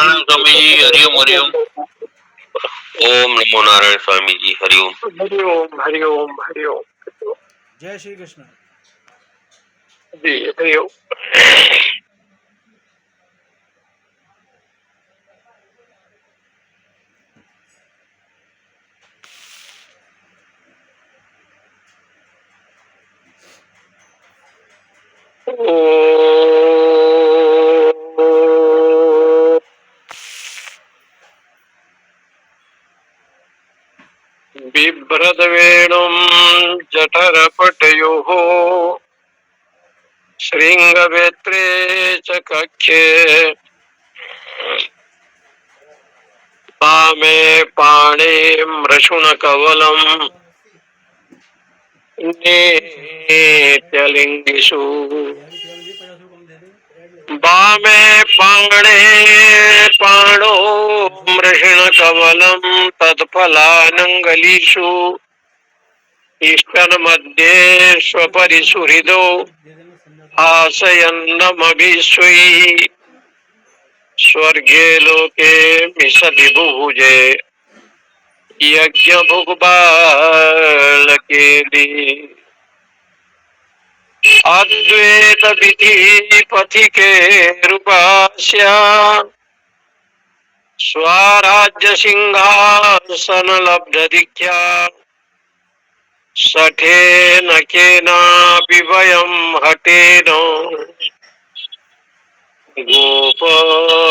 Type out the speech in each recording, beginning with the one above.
नारायण स्वामी जी, हरिओम हरिओम। ओम नमो नारायण स्वामी जी, हरिओम हरिओम हरिओम हरिओम। जय श्री कृष्ण जी हरिओम। बिभ्रद्वेणुं जठरपटयोः शृङ्गवेत्रे च कक्षे वामे पाणे मृषुणकवलम् नेत्यलिङ्गिषु वामे पाणे पाणो मृषिणकवलम् तत्फलानङ्गलीषु ईष्टन्मध्ये स्वपरिसुहृदो आशयन्नमभिस्वैः स्वर्गे लोके मिषति बुभुजे यज्ञभुग्बालकेली अद्वैत विधि पथिके रूपास्य स्वराज्य सिंहासन लब्ध दीक्षा सठेन केनापि वयं हटेन गोपवधू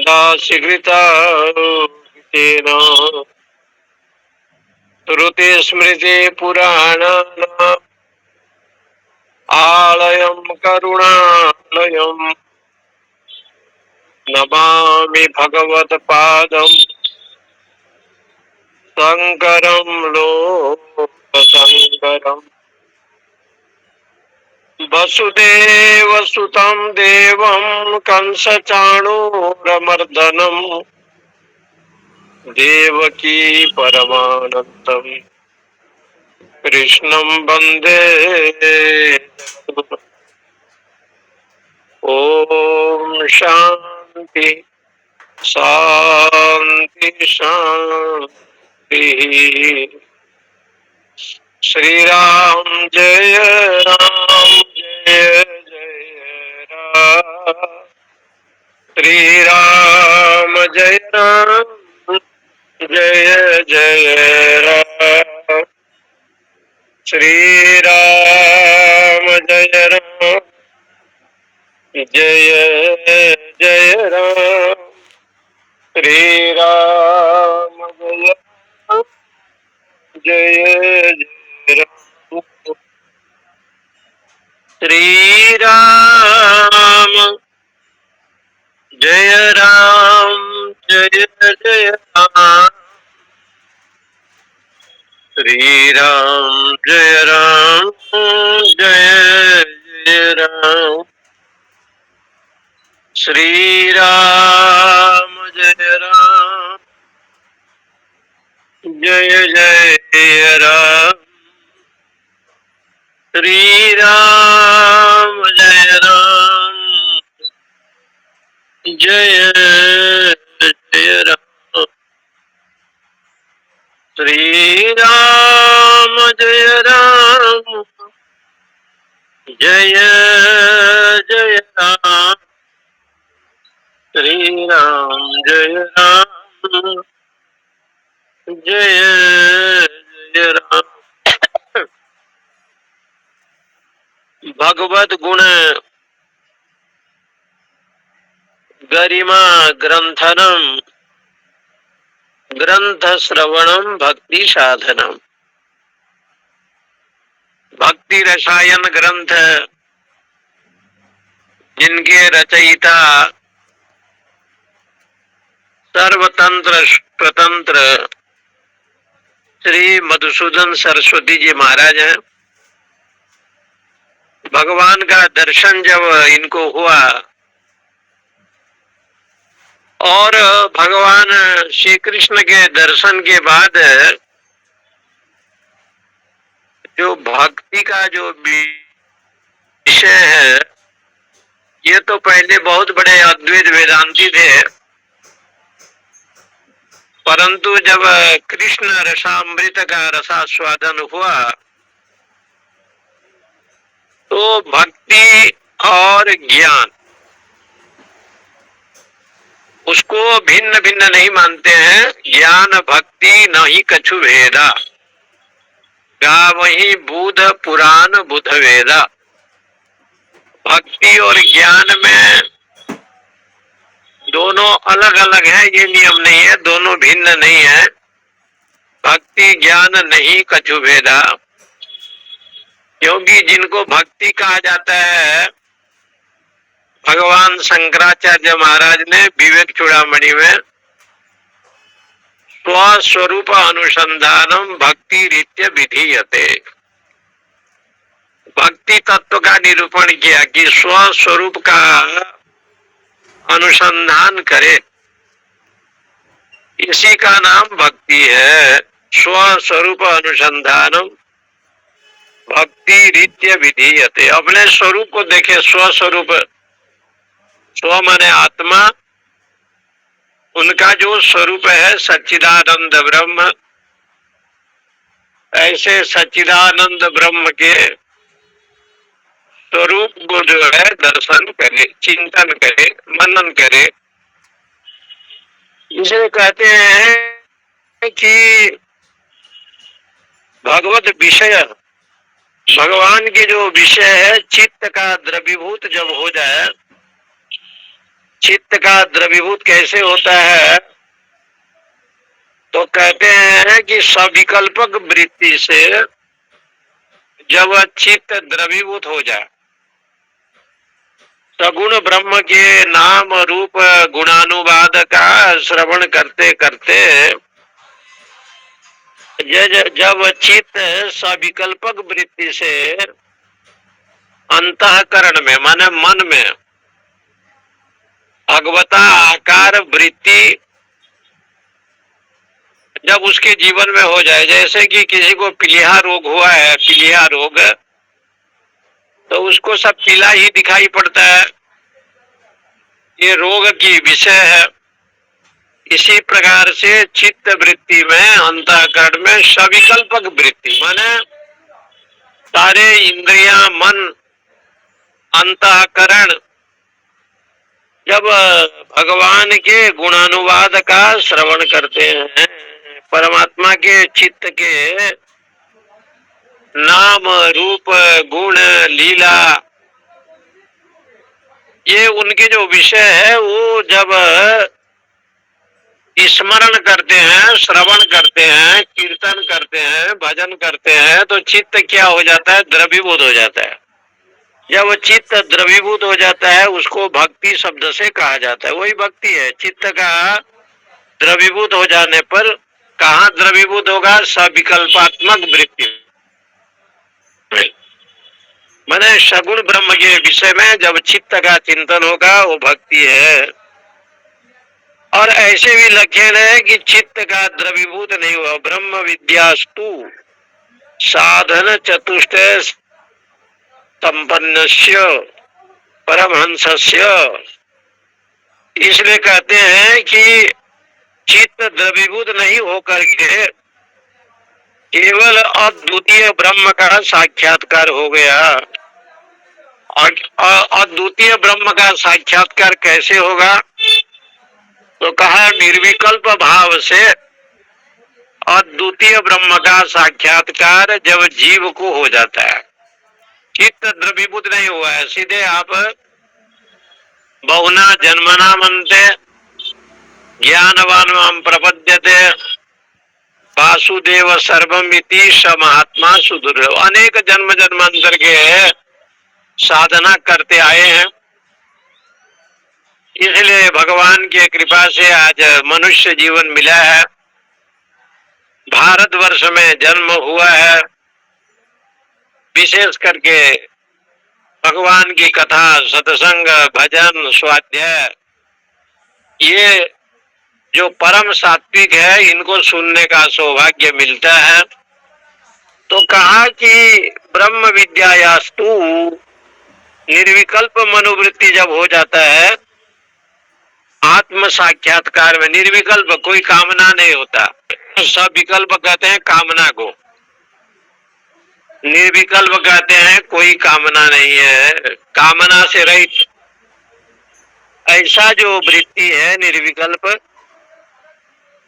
दासीकृतेन श्रुति स्मृति पुराणानाम् आलयं करुणालयम् नमामि भगवत्पादं शङ्करं लोकशङ्करम् वसुदेवसुतं देवं कंसचाणूरमर्दनम् देवकी परमानन्दम् कृष्णं वन्दे ओम शांति शांति शांति। श्री राम जय राम जय जय राम। श्री राम जय राम जय जय राम। श्री राम जय राम जय जय राम। श्री राम जय राम जय जय राम। श्री राम जय राम जय जय राम। श्री राम जय राम जय जय राम। श्री राम जय राम जय जय राम। श्री राम जय राम जय जय राम। श्री राम जय राम जय जय राम। श्री राम जय राम जय जय राम। भगवद गुण गरिमा ग्रंथनम ग्रंथ श्रवणम भक्ति साधनम। भक्ति रसायन ग्रंथ जिनके रचयिता सर्वतंत्र स्वतंत्र श्री मधुसूदन सरस्वती जी महाराज हैं। भगवान का दर्शन जब इनको हुआ और भगवान श्री कृष्ण के दर्शन के बाद जो भक्ति का जो विषय है ये तो पहले बहुत बड़े अद्वैत वेदांती थे, परंतु जब कृष्ण रसामृत का रसास्वादन हुआ तो भक्ति और ज्ञान उसको भिन्न भिन्न नहीं मानते हैं। ज्ञान भक्ति नहीं कछु भेदा, गावहीं बुध पुराण बुध वेदा। भक्ति और ज्ञान में दोनों अलग अलग है, ये नियम नहीं है, दोनों भिन्न नहीं है। भक्ति ज्ञान नहीं कछु भेदा, क्योंकि जिनको भक्ति कहा जाता है, भगवान शंकराचार्य महाराज ने विवेक चूड़ामणि में स्वस्वरूप अनुसंधानम भक्ति रीत्य विधीयते, भक्ति तत्व का निरूपण किया कि स्वस्वरूप का अनुसंधान करे, इसी का नाम भक्ति है। स्वस्वरूप अनुसंधानम भक्ति रीत्य विधीयते, अपने स्वरूप को देखे। स्वस्वरूप, स्व माने आत्मा, उनका जो स्वरूप है सच्चिदानंद ब्रह्म, ऐसे सच्चिदानंद ब्रह्म के स्वरूप को जो है दर्शन करे, चिंतन करे, मनन करे। इसे कहते हैं कि भगवत विषय, भगवान के जो विषय है, चित्त का द्रवीभूत जब हो जाए। चित्त का द्रवीभूत कैसे होता है? तो कहते हैं कि सविकल्पक वृत्ति से जब चित्त द्रवीभूत हो जाए, सगुण ब्रह्म के नाम रूप गुणानुवाद का श्रवण करते करते जब चित्त सविकल्पक वृत्ति से अंतःकरण में माने मन में भगवता आकार वृत्ति जब उसके जीवन में हो जाए, जैसे कि किसी को पीलिया रोग हुआ है, पीलिया रोग, तो उसको सब पीला ही दिखाई पड़ता है, ये रोग की विषय है। इसी प्रकार से चित्त वृत्ति में, अंतःकरण में सविकल्पक वृत्ति माने सारे इंद्रियां, मन, अंतःकरण जब भगवान के गुणानुवाद का श्रवण करते हैं, परमात्मा के चित्त के नाम रूप गुण लीला, ये उनके जो विषय है वो जब स्मरण करते हैं, श्रवण करते हैं, कीर्तन करते हैं, भजन करते हैं, तो चित्त क्या हो जाता है? द्रवीभूत हो जाता है। जब चित्त द्रवीभूत हो जाता है उसको भक्ति शब्द से कहा जाता है, वही भक्ति है। चित्त का द्रवीभूत हो जाने पर कहाँ द्रवीभूत होगा? सविकल्पात्मक वृत्ति माने सगुण ब्रह्म के विषय में जब चित्त का चिंतन होगा वो भक्ति है। और ऐसे भी लक्षण है कि चित्त का द्रवीभूत नहीं हुआ। ब्रह्म विद्यास्तु साधन चतुष्ट संपन्नस्य परमहंसस्य, इसलिए कहते हैं कि चित्त द्रवीभूत नहीं होकर के केवल अद्वितीय ब्रह्म का साक्षात्कार हो गया। अद्वितीय ब्रह्म का साक्षात्कार कैसे होगा? तो कहा निर्विकल्प भाव से अद्वितीय ब्रह्म का साक्षात्कार जब जीव को हो जाता है। चित्त द्रवीभूत नहीं हुआ है, सीधे आप बहुना जन्मना मनते ज्ञानवान माम प्रपद्यते वासुदेव सर्वमिति स महात्मा सुदुर्लभ। अनेक जन्म जन्मांतर के साधना करते आए हैं, इसलिए भगवान की कृपा से आज मनुष्य जीवन मिला है, भारतवर्ष में जन्म हुआ है। विशेष करके भगवान की कथा, सत्संग, भजन, स्वाध्याय, ये जो परम सात्विक है इनको सुनने का सौभाग्य मिलता है। तो कहा कि ब्रह्म विद्यायास्तु निर्विकल्प मनोवृत्ति जब हो जाता है आत्म साक्षात्कार में, निर्विकल्प, कोई कामना नहीं होता। सब विकल्प कहते हैं कामना को, निर्विकल्प कहते हैं कोई कामना नहीं है, कामना से रहित। ऐसा जो वृत्ति है निर्विकल्प,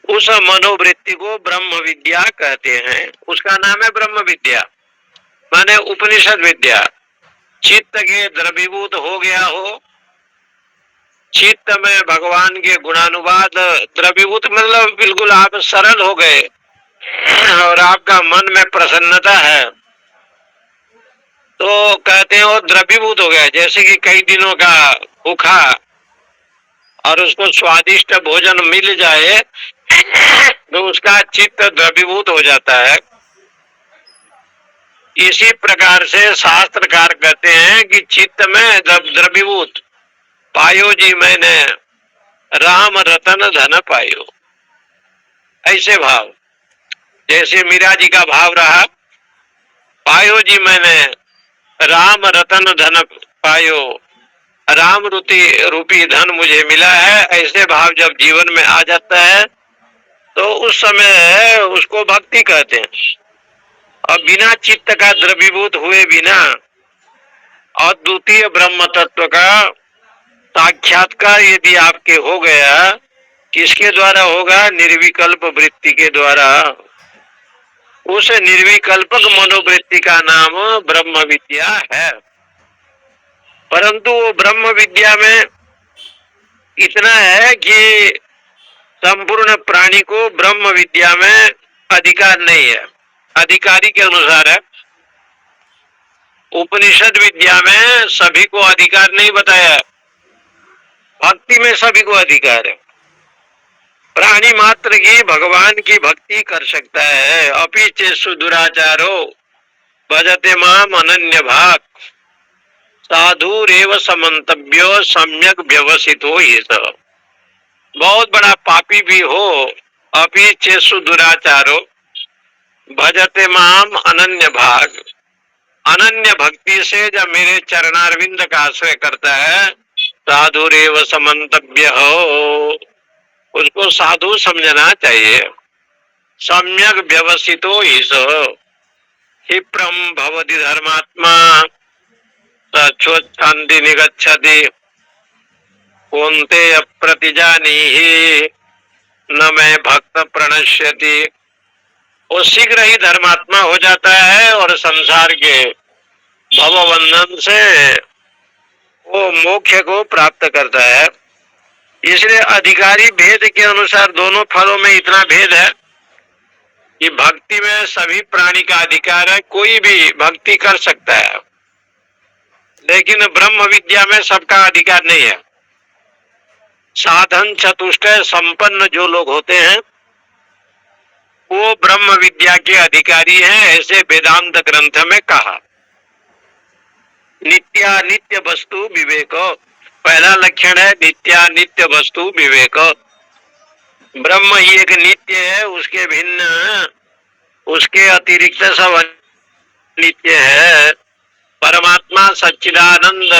उस मनोवृत्ति को ब्रह्म विद्या कहते हैं। उसका नाम है ब्रह्म विद्या, माने उपनिषद विद्या। चित्त के द्रवीभूत हो गया हो, चित्त में भगवान के गुणानुवाद द्रवीभूत, मतलब बिल्कुल आप सरल हो गए और आपका मन में प्रसन्नता है, तो कहते हैं वो द्रवीभूत हो गया। जैसे कि कई दिनों का भूखा और उसको स्वादिष्ट भोजन मिल जाए तो उसका चित्त द्रवीभूत हो जाता है। इसी प्रकार से शास्त्रकार कहते हैं कि चित्त में द्रवीभूत पायो जी मैंने राम रतन धन पायो, ऐसे भाव। जैसे मीरा जी का भाव रहा, पायो जी मैंने राम रतन धन पायो, राम रूपी धन मुझे मिला है, ऐसे भाव जब जीवन में आ जाता है तो उस समय उसको भक्ति कहते हैं। और बिना चित्त का द्रवीभूत हुए बिना अद्वितीय ब्रह्म तत्व का साक्षात्कार यदि आपके हो गया, किसके द्वारा होगा? निर्विकल्प वृत्ति के द्वारा। उस निर्विकल्पक मनोवृत्ति का नाम ब्रह्म विद्या है। परंतु वो ब्रह्म विद्या में इतना है कि संपूर्ण प्राणी को ब्रह्म विद्या में अधिकार नहीं है, अधिकारी के अनुसार है। उपनिषद विद्या में सभी को अधिकार नहीं बताया, भक्ति में सभी को अधिकार है। प्राणी मात्र की भगवान की भक्ति कर सकता है। अपि चेषु दुराचारो भजते माम अनन्य भाग साधुरेव समन्तव्यो सम्यक व्यवसितो ही सब। बहुत बड़ा पापी भी हो, अपि चेषु दुराचारो भजते माम अनन्य भाग, अनन्य भक्ति से जब मेरे चरणारविंद का आश्रय करता है, साधुरेव समन्तव्य हो, उसको साधु समझना चाहिए। सम्यक व्यवसितो ईशो क्षिप्रम भवति धर्मात्मा सच्छोच्छान्ति निगच्छति कोन्ते अप्रतिजानीहि न मैं भक्त प्रणश्यति। वो शीघ्र ही धर्मात्मा हो जाता है और संसार के भवबंधन से वो मोक्ष को प्राप्त करता है। इसलिए अधिकारी भेद के अनुसार दोनों फलों में इतना भेद है कि भक्ति में सभी प्राणी का अधिकार है, कोई भी भक्ति कर सकता है, लेकिन ब्रह्म विद्या में सबका अधिकार नहीं है। साधन चतुष्टय संपन्न जो लोग होते हैं वो ब्रह्म विद्या के अधिकारी हैं, ऐसे वेदांत ग्रंथ में कहा। नित्यानित्य वस्तु विवेक, पहला लक्षण है नित्यानित्य वस्तु विवेक। ब्रह्म ही एक नित्य है, उसके भिन्न, उसके अतिरिक्त सब नित्य है। परमात्मा सच्चिदानंद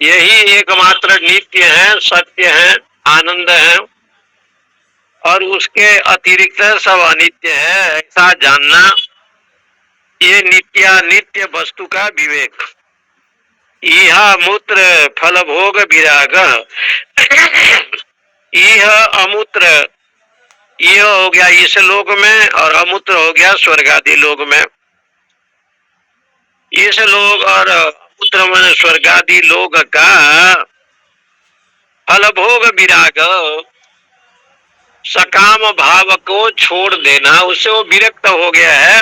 यही एकमात्र नित्य है, सत्य है, आनंद है, और उसके अतिरिक्त सब अनित्य है, ऐसा जानना, ये नित्यानित्य वस्तु का विवेक। यह मूत्र फल भोग विराग, यह अमूत्र, यह हो गया इस लोक में और अमूत्र हो गया स्वर्ग आदि लोक में। इस लोक और अमूत्र में स्वर्ग आदि लोक का फल भोग विराग, सकाम भाव को छोड़ देना, उससे वो विरक्त हो गया है,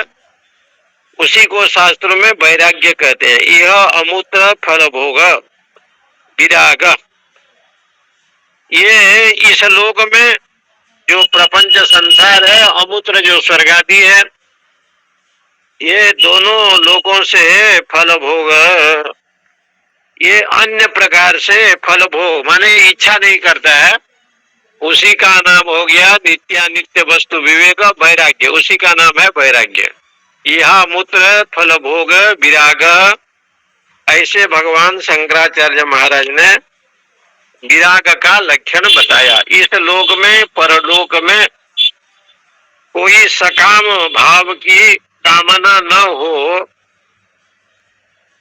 उसी को शास्त्रों में वैराग्य कहते हैं। यह अमूत्र फल भोग विराग, ये इस लोक में जो प्रपंच संसार है, अमूत्र जो स्वर्गादि है, ये दोनों लोकों से फल भोग, ये अन्य प्रकार से फल भोग माने इच्छा नहीं करता है, उसी का नाम हो गया नित्यानित्य वस्तु विवेक वैराग्य, उसी का नाम है वैराग्य। यह मूत्र फल भोग विराग ऐसे भगवान शंकराचार्य महाराज ने विराग का लक्षण बताया। इस लोक में परलोक में कोई सकाम भाव की कामना न हो,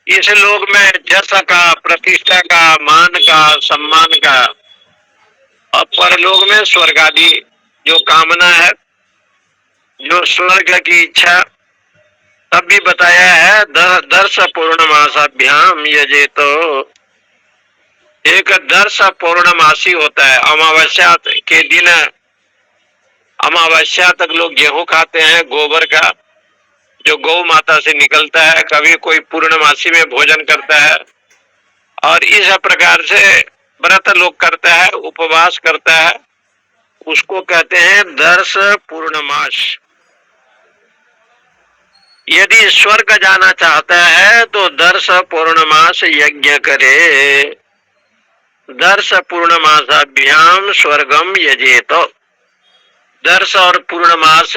इस लोक में जस का, प्रतिष्ठा का, मान का, सम्मान का, और परलोक में स्वर्ग आदि जो कामना है, जो स्वर्ग की इच्छा, तब भी बताया है दर्श पूर्णमासाभ्याम यजे। तो एक दर्श पूर्णमासी होता है, अमावस्या के दिन अमावस्या तक लोग गेहूं खाते हैं, गोबर का जो गौ माता से निकलता है, कभी कोई पूर्णमासी में भोजन करता है, और इस प्रकार से व्रत लोग करता है, उपवास करता है, उसको कहते हैं दर्श पूर्णमास। यदि स्वर्ग जाना चाहता है तो दर्श पूर्णमास यज्ञ करे। दर्श पूर्णमासाभ्याम स्वर्गम यजेत। दर्श और पूर्णमास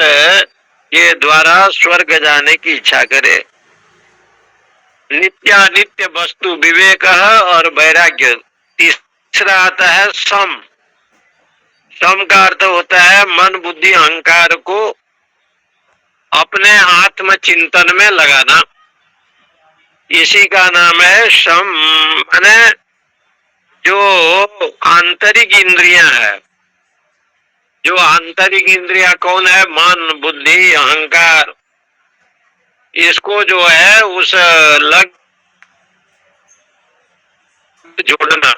के द्वारा स्वर्ग जाने की इच्छा करे। नित्यानित्य वस्तु विवेक और वैराग्य। तीसरा आता है सम। सम का अर्थ होता है मन बुद्धि अहंकार को अपने आत्म चिंतन में लगाना, इसी का नाम है सम। माने जो आंतरिक इंद्रियां है, जो आंतरिक इंद्रियां कौन है? मन बुद्धि अहंकार, इसको जो है उस लग जोड़ना,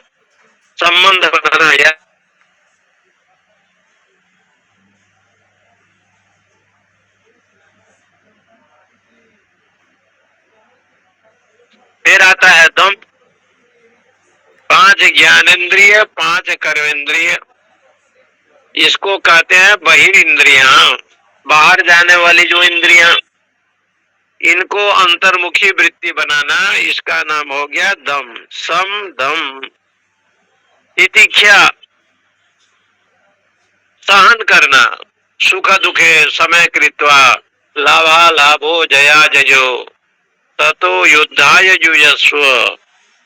संबंध बनाना। या फिर आता है दम। 5 ज्ञानेन्द्रिय 5 कर्मेंद्रिय, इसको कहते हैं बहिर इंद्रियां, बाहर जाने वाली जो इंद्रियां, इनको अंतर्मुखी वृत्ति बनाना, इसका नाम हो गया दम। सम दम। तितिक्षा, सहन करना, सुख दुखे समय कृत्वा लाभा लाभो जया जयो ततो युद्धाय युजस्व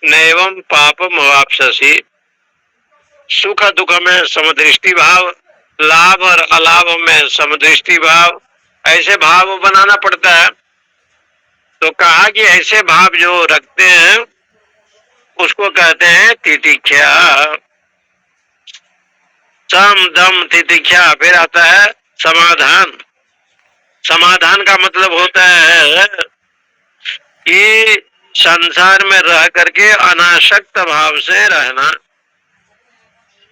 नैवं पापम अवाप्स्यसि। सुख दुख में समदृष्टि भाव, लाभ और अलाभ में समदृष्टि भाव, ऐसे भाव बनाना पड़ता है। तो कहा कि ऐसे भाव जो रखते हैं उसको कहते हैं तितिक्षा। सम दम तितिक्षा। फिर आता है समाधान। समाधान का मतलब होता है कि संसार में रह करके अनासक्त भाव से रहना,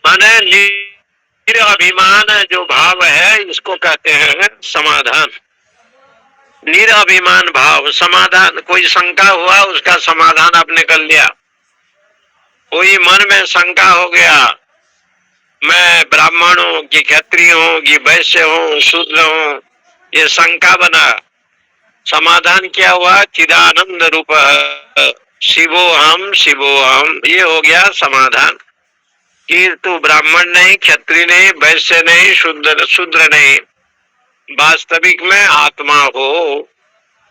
माने निरअभिमान जो भाव है, इसको कहते हैं समाधान। निरअभिमान भाव, समाधान। कोई शंका हुआ, उसका समाधान आपने कर लिया। कोई मन में शंका हो गया, मैं ब्राह्मण हूं कि क्षत्रिय हूं कि वैश्य हूं शूद्र हूं, ये शंका बना। समाधान क्या हुआ? चिदानंद रूप शिवोहम शिवोहम, ये हो गया समाधान। कि तू ब्राह्मण नहीं, क्षत्रिय नहीं, वैश्य नहीं, शूद्र नहीं, वास्तविक में आत्मा हो,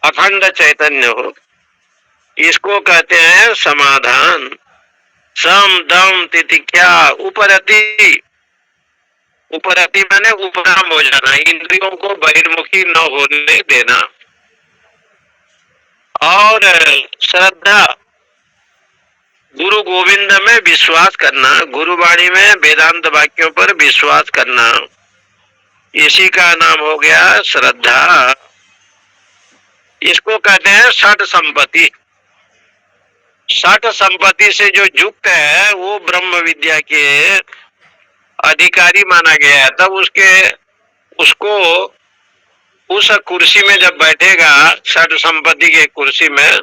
अखंड चैतन्य हो, इसको कहते हैं समाधान। सम दम तितिक्षा। उपरति। उपरति माने उपराम हो जाना, इंद्रियों को बहिर्मुखी न होने देना। और श्रद्धा, गुरु गोविंद में विश्वास करना, गुरुवाणी में वेदांत वाक्यों पर विश्वास करना, इसी का नाम हो गया श्रद्धा। इसको कहते हैं षट संपत्ति। षट संपत्ति से जो युक्त है वो ब्रह्म विद्या के अधिकारी माना गया है। तब उसको उस कुर्सी में जब बैठेगा, षट संपत्ति के कुर्सी में,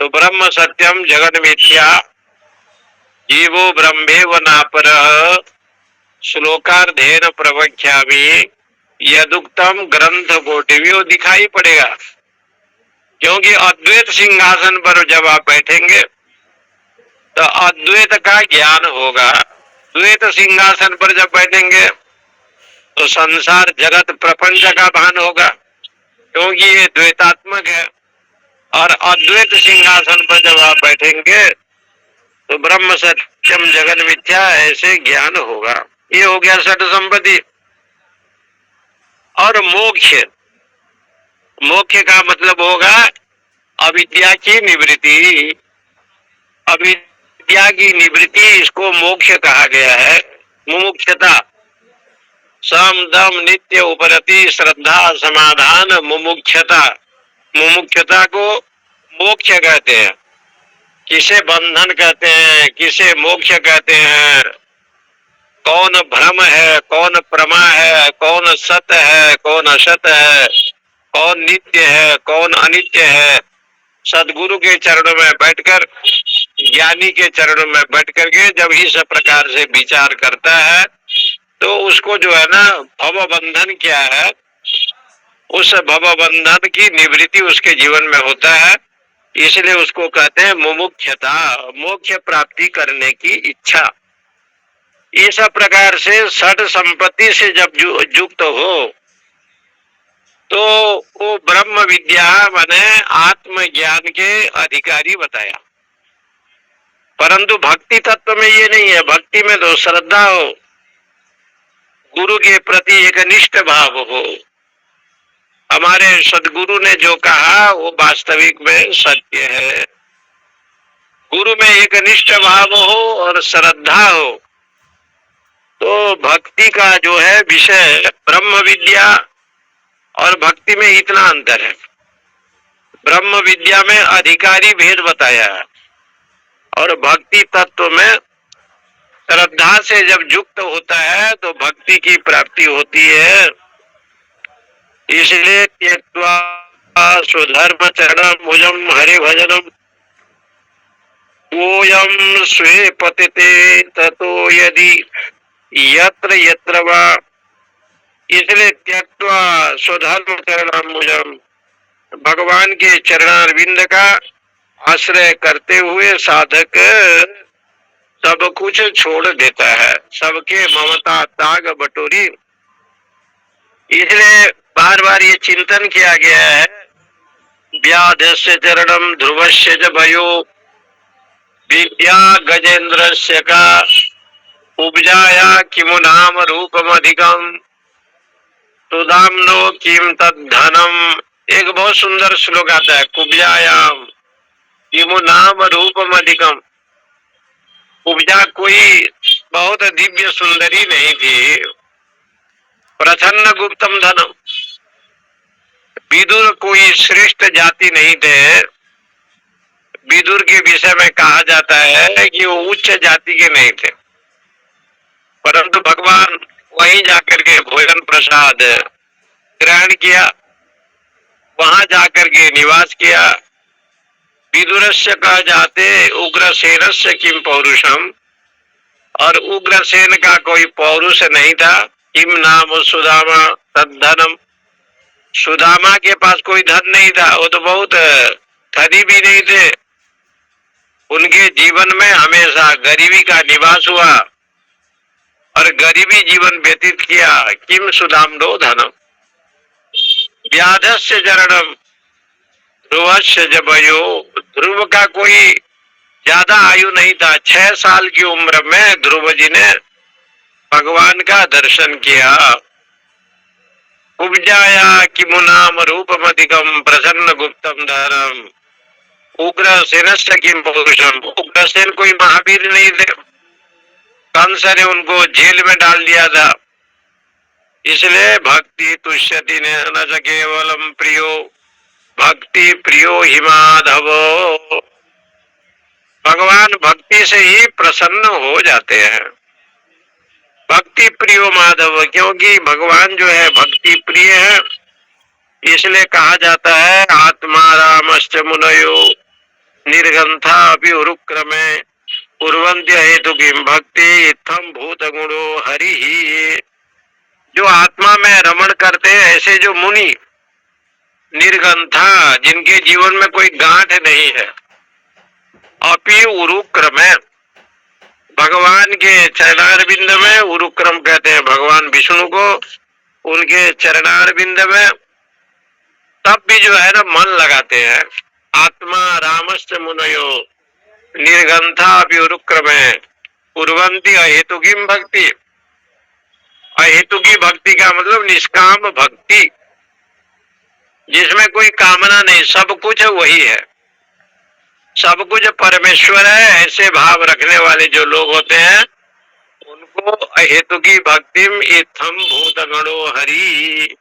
तो ब्रह्म सत्यम जगत मिथ्या जीवो ब्रह्मेव नापरः श्लोकार्धेन प्रवक्ष्यामि यदुक्तम ग्रंथ कोटिव्यो दिखाई पड़ेगा। क्योंकि अद्वैत सिंहासन पर जब आप बैठेंगे तो अद्वैत का ज्ञान होगा। द्वैत सिंहासन पर जब बैठेंगे तो संसार जगत प्रपंच का भान होगा, क्योंकि ये द्वैतात्मक है। और अद्वैत सिंहासन पर जब आप बैठेंगे तो ब्रह्म सत्यम जगन मिथ्या ऐसे ज्ञान होगा। ये हो गया षट संपत्ति। और मोक्ष, मोक्ष का मतलब होगा अविद्या की निवृत्ति। अविद्या की निवृत्ति, इसको मोक्ष कहा गया है। मुमुक्षता, सम दम नित्य उपरति श्रद्धा समाधान मुमुक्षता। मुमुक्षता को मोक्ष कहते हैं। किसे बंधन कहते हैं, किसे मोक्ष कहते हैं, कौन भ्रम है, कौन प्रमा है, कौन सत है, कौन असत है, कौन नित्य है, कौन अनित्य है। सदगुरु के चरणों में बैठकर, ज्ञानी के चरणों में बैठ करके जब इस प्रकार से विचार करता है तो उसको जो है ना भव बंधन क्या है, उस भव बंधन की निवृत्ति उसके जीवन में होता है। इसलिए उसको कहते हैं मुमुक्षता, मोक्ष प्राप्ति करने की इच्छा। इस प्रकार से षट संपत्ति से जब युक्त हो तो वो ब्रह्म विद्या माने आत्मज्ञान के अधिकारी बताया। परंतु भक्ति तत्व में ये नहीं है। भक्ति में तो श्रद्धा हो, गुरु के प्रति एक निष्ठ भाव हो। हमारे सदगुरु ने जो कहा वो वास्तविक में सत्य है। गुरु में एक निष्ठ भाव हो और श्रद्धा हो तो भक्ति का जो है विषय, ब्रह्म विद्या और भक्ति में इतना अंतर है। ब्रह्म विद्या में अधिकारी भेद बताया है और भक्ति तत्व में श्रद्धा से जब युक्त होता है तो भक्ति की प्राप्ति होती है। इसलिए त्यक्त्वा स्वधर्म चरणम भुजम हरि भजनम ओयम स्वे पतिते ततो यदि यत्र यत्र वा। इसलिए त्यक्त्वा स्वधर्म चरणम भुजम, भगवान के चरणारविंद का आश्रय करते हुए साधक सब कुछ छोड़ देता है, सबके ममता त्याग बटोरी। इसलिए बार बार ये चिंतन किया गया है, व्याधस्य चरणम ध्रुवस्य च भयो विद्या गजेंद्रस्य का उपजाया किमु नाम रूपम अधिकम सुदाम्नो किम तद्धनम। एक बहुत सुंदर श्लोक आता है, कुब्जायाम किमु नाम रूपम अधिकम। उपजा कोई बहुत दिव्य सुंदरी नहीं थी, प्रसन्न गुप्तम धनम। विदुर कोई श्रेष्ठ जाति नहीं थे। विदुर के विषय में कहा जाता है कि वो उच्च जाति के नहीं थे, परंतु भगवान वहीं जाकर के भोजन प्रसाद ग्रहण किया, वहां जाकर के निवास किया। विदुरस्य कहा जाते उग्रसेनस्य किम पौरुषम, और उग्रसेन का कोई पौरुष नहीं था। किम नाम सुदामा तद्धनम, सुदामा के पास कोई धन नहीं था, वो तो बहुत धनी भी नहीं थे। उनके जीवन में हमेशा गरीबी का निवास हुआ और गरीबी जीवन व्यतीत किया। किम सुदाम्नो धनम व्याधस्य चरणम ध्रुवस्य जबयो, ध्रुव का कोई ज्यादा आयु नहीं था। 6 साल की उम्र में ध्रुव जी ने भगवान का दर्शन किया। उपजाया किमु नाम रूपम अधिकम प्रसन्न गुप्तम धनम उग्रसेनस्य किम पौरुषम। उग्रसेन कोई महावीर नहीं थे, कंस ने उनको जेल में डाल दिया था। इसलिए भक्ति तुष्यति न च केवलम प्रियो भक्ति प्रियो हि माधव। भगवान भक्ति से ही प्रसन्न हो जाते हैं। भक्ति प्रियो माधव, क्योंकि भगवान जो है भक्ति प्रिय है। इसलिए कहा जाता है आत्मा रामश्च मुनयो निर्गंथा अभी उरुक्रमे उर्वंत्य हेतु किम भक्ति इत्थम भूत गुणो हरि ही। जो आत्मा में रमण करते हैं ऐसे जो मुनि निर्गंथा, जिनके जीवन में कोई गांठ नहीं है, अपि उरुक्रमे, भगवान के चरणारविंद में, उरुक्रम कहते हैं भगवान विष्णु को, उनके चरणारविंद में तब भी जो है ना मन लगाते हैं। आत्मा रामस्य मुनयो निर्गंथा व्युरुक्रमे कुर्वन्ति अहेतुकीम भक्ति। अहेतु की भक्ति का मतलब निष्काम भक्ति, जिसमें कोई कामना नहीं, सब कुछ वही है, सब कुछ परमेश्वर है, ऐसे भाव रखने वाले जो लोग होते हैं उनको अहेतु की भक्ति इत्थम भूतगणो हरि,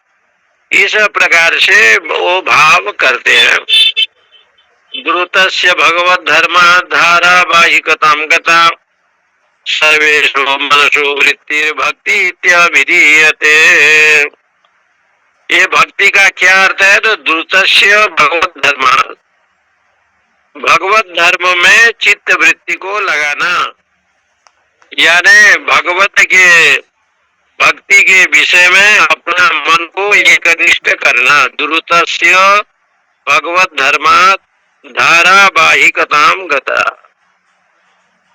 इस प्रकार से वो भाव करते हैं। द्रुतस्य भगवत धर्म धारावाहिकतां गता सर्वेषु मनसु वृत्ति भक्ति इत्याभिधीयते। ये भक्ति का क्या अर्थ है? तो द्रुतस्य भगवत धर्म, भगवत धर्म में चित्त वृत्ति को लगाना, यानी भगवत के भक्ति के विषय में अपना मन को एकनिष्ठ करना। द्रुतस्य भगवत धर्मात् धारावाहिकतां गता,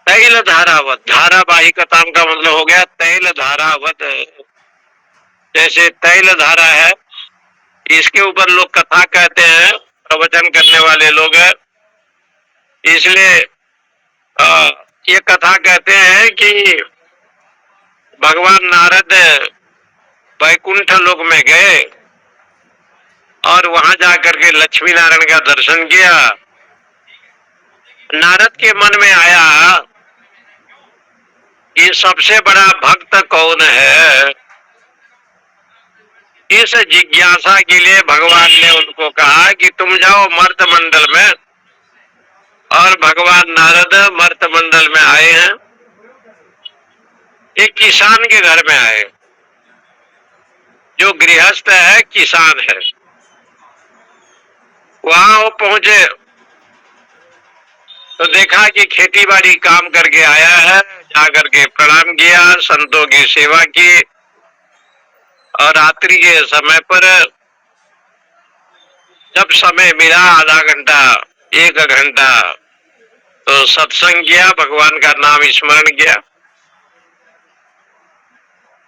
तैल धारावत, धारावाहिकतां का मतलब हो गया तैल धारावत। जैसे तैल धारा है, इसके ऊपर लोग कथा कहते हैं, प्रवचन करने वाले लोग हैं, इसलिए ये कथा कहते हैं कि भगवान नारद वैकुंठ लोक में गए और वहां जाकर के लक्ष्मी नारायण का दर्शन किया। नारद के मन में आया कि सबसे बड़ा भक्त कौन है। इस जिज्ञासा के लिए भगवान ने उनको कहा कि तुम जाओ मर्त मंडल में, और भगवान नारद मर्त मंडल में आए हैं। एक किसान के घर में आए, जो गृहस्थ है, किसान है। वहां वो पहुंचे तो देखा कि खेती बाड़ी काम करके आया है, जाकर के प्रणाम किया, संतों की सेवा की, और रात्रि के समय पर जब समय मिला, आधा घंटा 1 घंटा, तो सत्संग किया, भगवान का नाम स्मरण किया।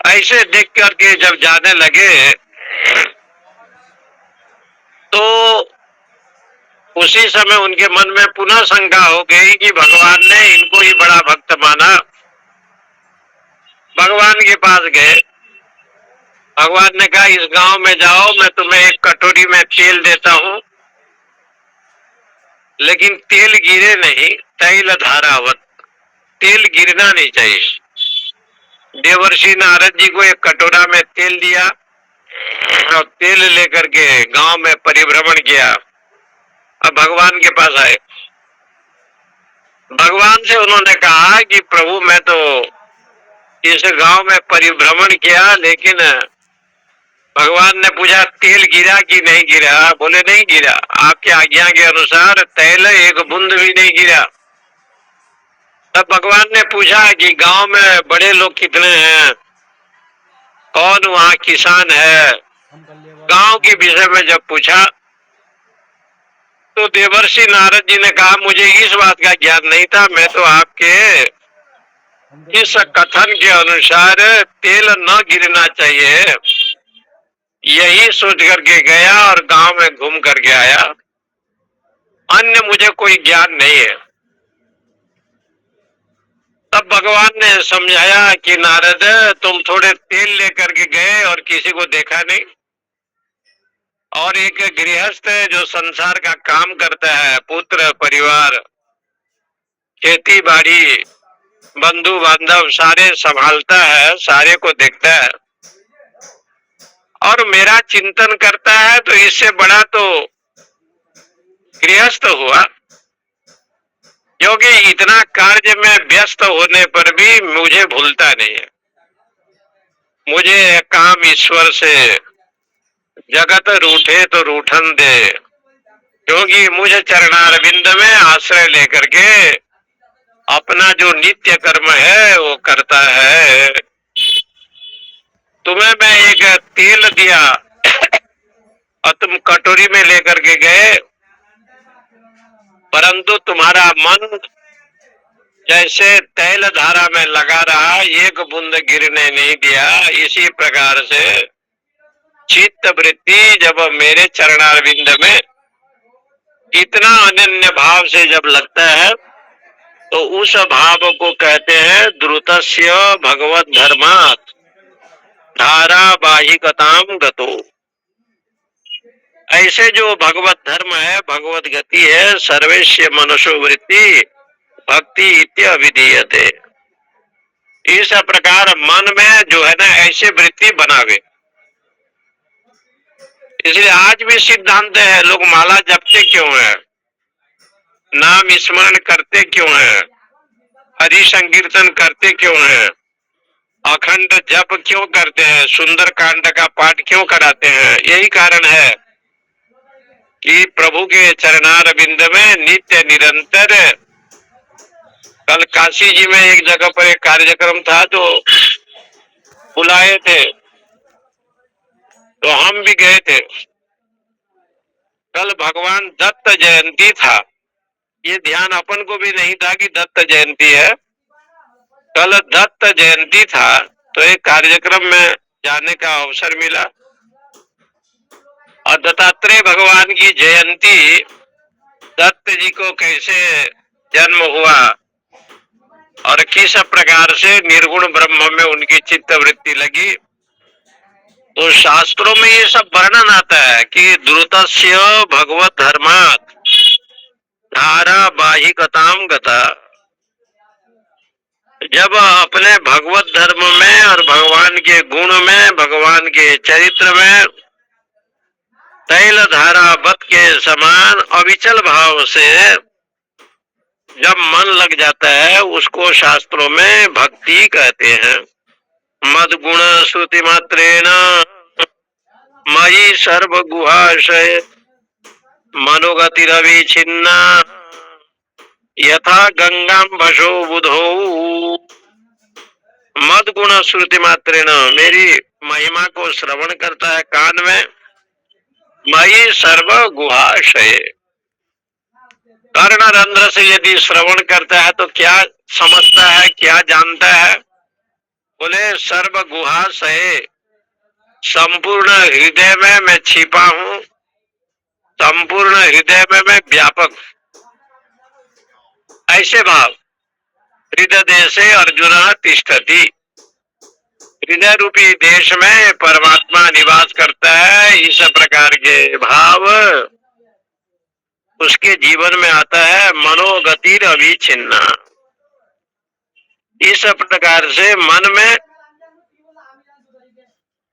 ऐसे देख करके जब जाने लगे तो उसी समय उनके मन में पुनः शंका हो गई कि भगवान ने इनको ही बड़ा भक्त माना। भगवान के पास गए, भगवान ने कहा इस गांव में जाओ, मैं तुम्हें एक कटोरी में तेल देता हूं, लेकिन तेल गिरे नहीं, तैल धारावत, तेल गिरना नहीं चाहिए। देवर्षि नारद जी को एक कटोरा में तेल दिया और तेल लेकर के गांव में परिभ्रमण किया। अब भगवान के पास आए, भगवान से उन्होंने कहा कि प्रभु मैं तो इस गांव में परिभ्रमण किया, लेकिन भगवान ने पूछा तेल गिरा कि नहीं गिरा? बोले नहीं गिरा, आपकी आज्ञा के अनुसार तेल एक बूंद भी नहीं गिरा। तब भगवान ने पूछा कि गांव में बड़े लोग कितने हैं, कौन वहाँ किसान है? गांव के विषय में जब पूछा तो देवर्षि नारद जी ने कहा मुझे इस बात का ज्ञान नहीं था, मैं तो आपके इस कथन के अनुसार तेल न गिरना चाहिए यही सोच करके गया और गांव में घूम करके आया, अन्य मुझे कोई ज्ञान नहीं है। तब भगवान ने समझाया कि नारद तुम थोड़े तेल लेकर के गए और किसी को देखा नहीं, और एक गृहस्थ है जो संसार का काम करता है, पुत्र परिवार खेती बाड़ी बंधु बांधव सारे संभालता है, सारे को देखता है और मेरा चिंतन करता है, तो इससे बड़ा तो गृहस्थ हुआ। क्योंकि इतना कार्य में व्यस्त होने पर भी मुझे भूलता नहीं है। मुझे काम ईश्वर से जगत रूठे तो रूठन दे, क्योंकि मुझे चरणारविंद में आश्रय लेकर के अपना जो नित्य कर्म है वो करता है। तुम्हें मैं एक तेल दिया और तुम कटोरी में लेकर के गए, परंतु तुम्हारा मन जैसे तैल धारा में लगा रहा, एक बूंद गिरने नहीं दिया। इसी प्रकार से चित्त वृत्ति जब मेरे चरणारविंद में इतना अनन्य भाव से जब लगता है तो उस भाव को कहते हैं द्रुतस्य भगवत धर्मात् धारावाहिकताम गतो। ऐसे जो भगवत धर्म है, भगवत गति है, सर्वेश्य मनुष्य वृत्ति भक्ति इत्य विधीयते। इस प्रकार मन में जो है ना ऐसे वृत्ति बनावे। इसलिए आज भी सिद्धांत है, लोग माला जपते क्यों है, नाम स्मरण करते क्यों है, हरि संकीर्तन करते क्यों है, अखंड जप क्यों करते हैं, सुंदर कांड का पाठ क्यों कराते हैं। यही कारण है कि प्रभु के चरणारविंद में नित्य निरंतर। कल काशी जी में एक जगह पर एक कार्यक्रम था तो बुलाए थे, तो हम भी गए थे। कल भगवान दत्त जयंती था, ये ध्यान अपन को भी नहीं था कि दत्त जयंती है। कल दत्त जयंती था तो एक कार्यक्रम में जाने का अवसर मिला और दत्तात्रेय भगवान की जयंती, दत्त जी को कैसे जन्म हुआ और किस प्रकार से निर्गुण ब्रह्म में उनकी चित्त वृत्ति लगी, तो शास्त्रों में ये सब वर्णन आता है कि द्रुतस्य भगवत धर्मात् धारावाहिकताम गता। जब अपने भगवत धर्म में और भगवान के गुण में, भगवान के चरित्र में तैल धारावत के समान अविचल भाव से जब मन लग जाता है, उसको शास्त्रों में भक्ति कहते हैं। मद गुण श्रुति मात्रेण मयि सर्व गुहाशय मनोगतिरविच्छिन्ना यथा गंगाम भसो बुधो। मद गुण श्रुति मात्रेण, मेरी महिमा को श्रवण करता है कान में। मयि सर्व गुहाशय, कर्ण रंध्र से यदि श्रवण करता है तो क्या समझता है, क्या जानता है? बोले सर्व गुहाशय, संपूर्ण हृदय में मैं छिपा हूं, संपूर्ण हृदय में मैं व्यापक। ऐसे भाव हृदय देशे अर्जुन तिष्ठति, हृदय रूपी देश में परमात्मा निवास करता है। इस प्रकार के भाव उसके जीवन में आता है। मनोगतिर अविच्छिन्ना, इस प्रकार से मन में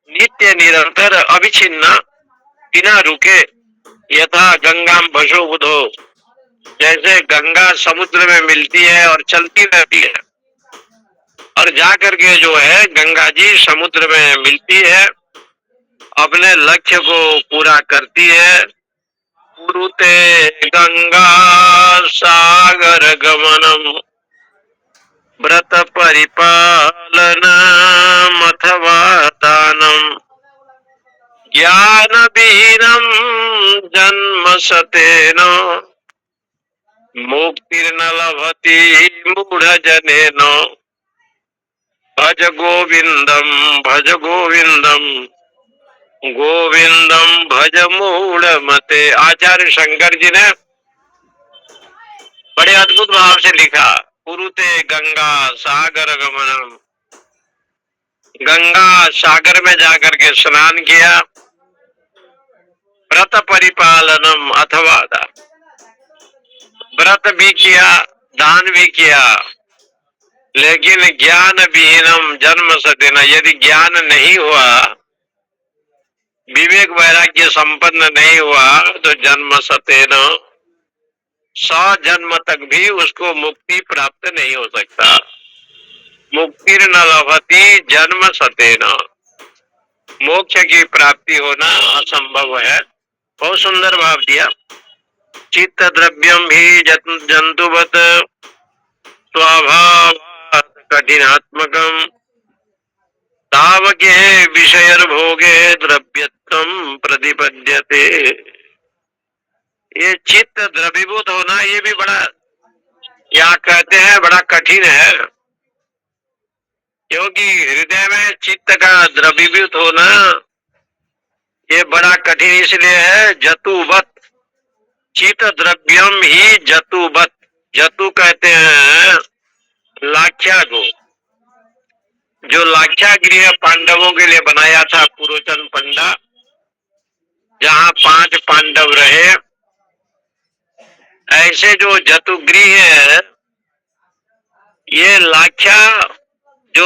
नित्य निरंतर अविच्छिन्ना, बिना रुके, यथा गंगाम भसो बुधो, जैसे गंगा समुद्र में मिलती है और चलती रहती है, और जाकर के जो है गंगा जी समुद्र में मिलती है, अपने लक्ष्य को पूरा करती है। कुरुते गंगा सागर गमनम व्रत परिपालनम अथवा दानम ज्ञान विहीनम जन्म सतेन मुक्तिर्न लभति मूढ़ जनेन भज गोविंदम भज गोविंदम गोविंदम भज मूढ़ मते। आचार्य शंकर जी ने बड़े अद्भुत भाव से लिखा, कुरुते गंगा सागर गमनम, गंगा सागर में जाकर के स्नान किया। व्रत परिपालनम अथवा दान, व्रत भी किया, दान भी किया, लेकिन ज्ञान विहीनम जन्म सतेन, यदि ज्ञान नहीं हुआ, विवेक वैराग्य संपन्न नहीं हुआ तो जन्म सतेन, 100 जन्म तक भी उसको मुक्ति प्राप्त नहीं हो सकता। मुक्तिर्न लभति जन्म सतेन, मोक्ष की प्राप्ति होना असंभव है। बहुत सुंदर भाव दिया। चित्त द्रव्यम भी जंतुवत स्वभावात् कठिनात्मकम तावके विषय भोगे द्रव्यत्वम प्रतिपद्यते। ये चित्त द्रवीभूत होना ये भी बड़ा, या कहते हैं बड़ा कठिन है, क्योंकि हृदय में चित्त का द्रवीभूत होना ये बड़ा कठिन इसलिए है। जतुवत, चित द्रव्यम ही जतुवत, जतु कहते हैं लाख्या को। जो लाख्या गृह पांडवों के लिए बनाया था पुरोचन पंडा, जहाँ 5 पांडव रहे, ऐसे जो जतुगृह है, ये लाख्या, जो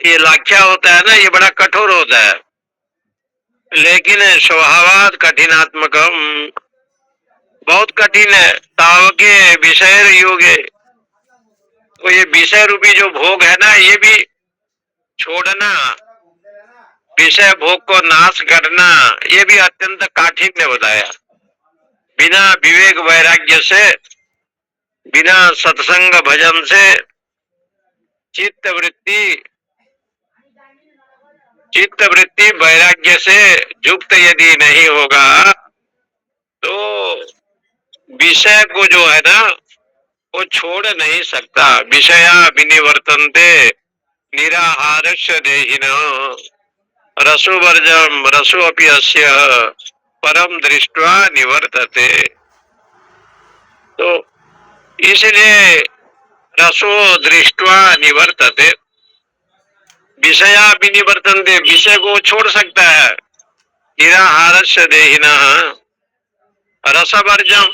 ये लाख्या होता है ना, ये बड़ा कठोर होता है, लेकिन स्वभावात कठिनात्मकम, बहुत कठिन है। तावके विषय योगे, तो ये विषय रूपी जो भोग है ना, ये भी छोड़ना, विषय भोग को नाश करना, ये भी अत्यंत काठिन्य बताया। बिना विवेक वैराग्य से, बिना सत्संग भजन से चित्त वृत्ति वैराग्य से युक्त यदि नहीं होगा, तो विषय को जो है ना, वो छोड़ नहीं सकता। विषया विनिवर्तन्ते निराहारस्य देहिनः रसोवर्जम रसो अपि अस्य परम दृष्ट्वा निवर्तते। तो इसलिए रसो दृष्ट्वा निवर्तते, विषया विनिवर्तन्ते, विषय को छोड़ सकता है। निराहारस्य देहिनः रसवर्जम,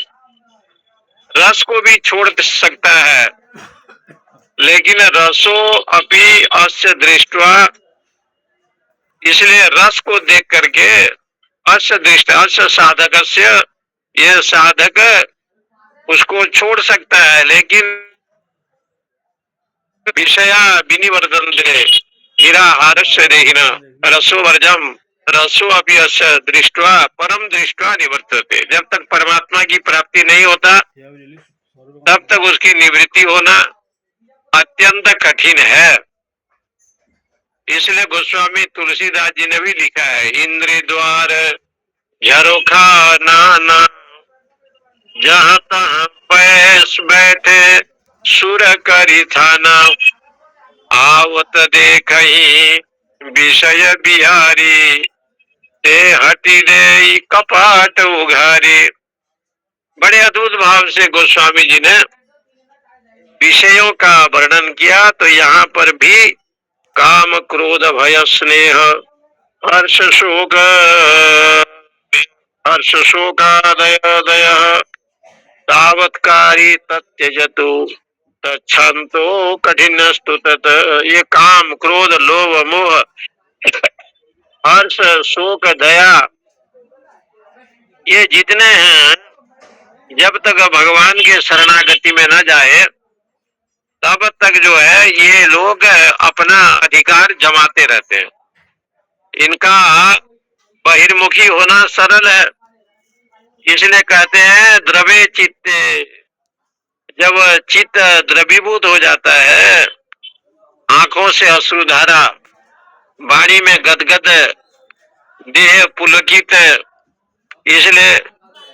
रस को भी छोड़ सकता है, लेकिन रसो अपि अस्य दृष्ट्वा, इसलिए रस को देख करके अस्य दृष्ट, अस्य साधकस्य, यह साधक उसको छोड़ सकता है, लेकिन विषया विनिवर्तन्ते निराहारस्य देहिनः रसो वर्जम रसो अपि अस्य दृष्ट्वा परम दृष्ट्वा निवर्तते। जब तक परमात्मा की प्राप्ति नहीं होता, तब तक उसकी निवृत्ति होना अत्यंत कठिन है। इसलिए गोस्वामी तुलसीदास जी ने भी लिखा है, इंद्र द्वार झरोखा नाना, जहाँ तहाँ पैस बैठे सुर करी थाना, आवत देखहि विषय बिहारी, ते हटि दे कपाट उघारी। बड़े अद्भुत भाव से गोस्वामी जी ने विषयों का वर्णन किया। तो यहाँ पर भी काम क्रोध भय स्नेह हर्ष शोकादय दय तावत्कारी तत्यजतु तच्छन्तो कठिनस्तु तत्। ये काम क्रोध लोभ मोह हर्ष शोक दया, ये जितने हैं, जब तक भगवान के शरणागति में न जाए, तब तक जो है ये लोग अपना अधिकार जमाते रहते हैं। इनका बहिर्मुखी होना सरल है, इसलिए कहते हैं द्रवे चित्ते। जब चित्त द्रवीभूत हो जाता है, आंखों से अश्रुधारा, वाणी में गदगद, देह पुलकित, इसलिए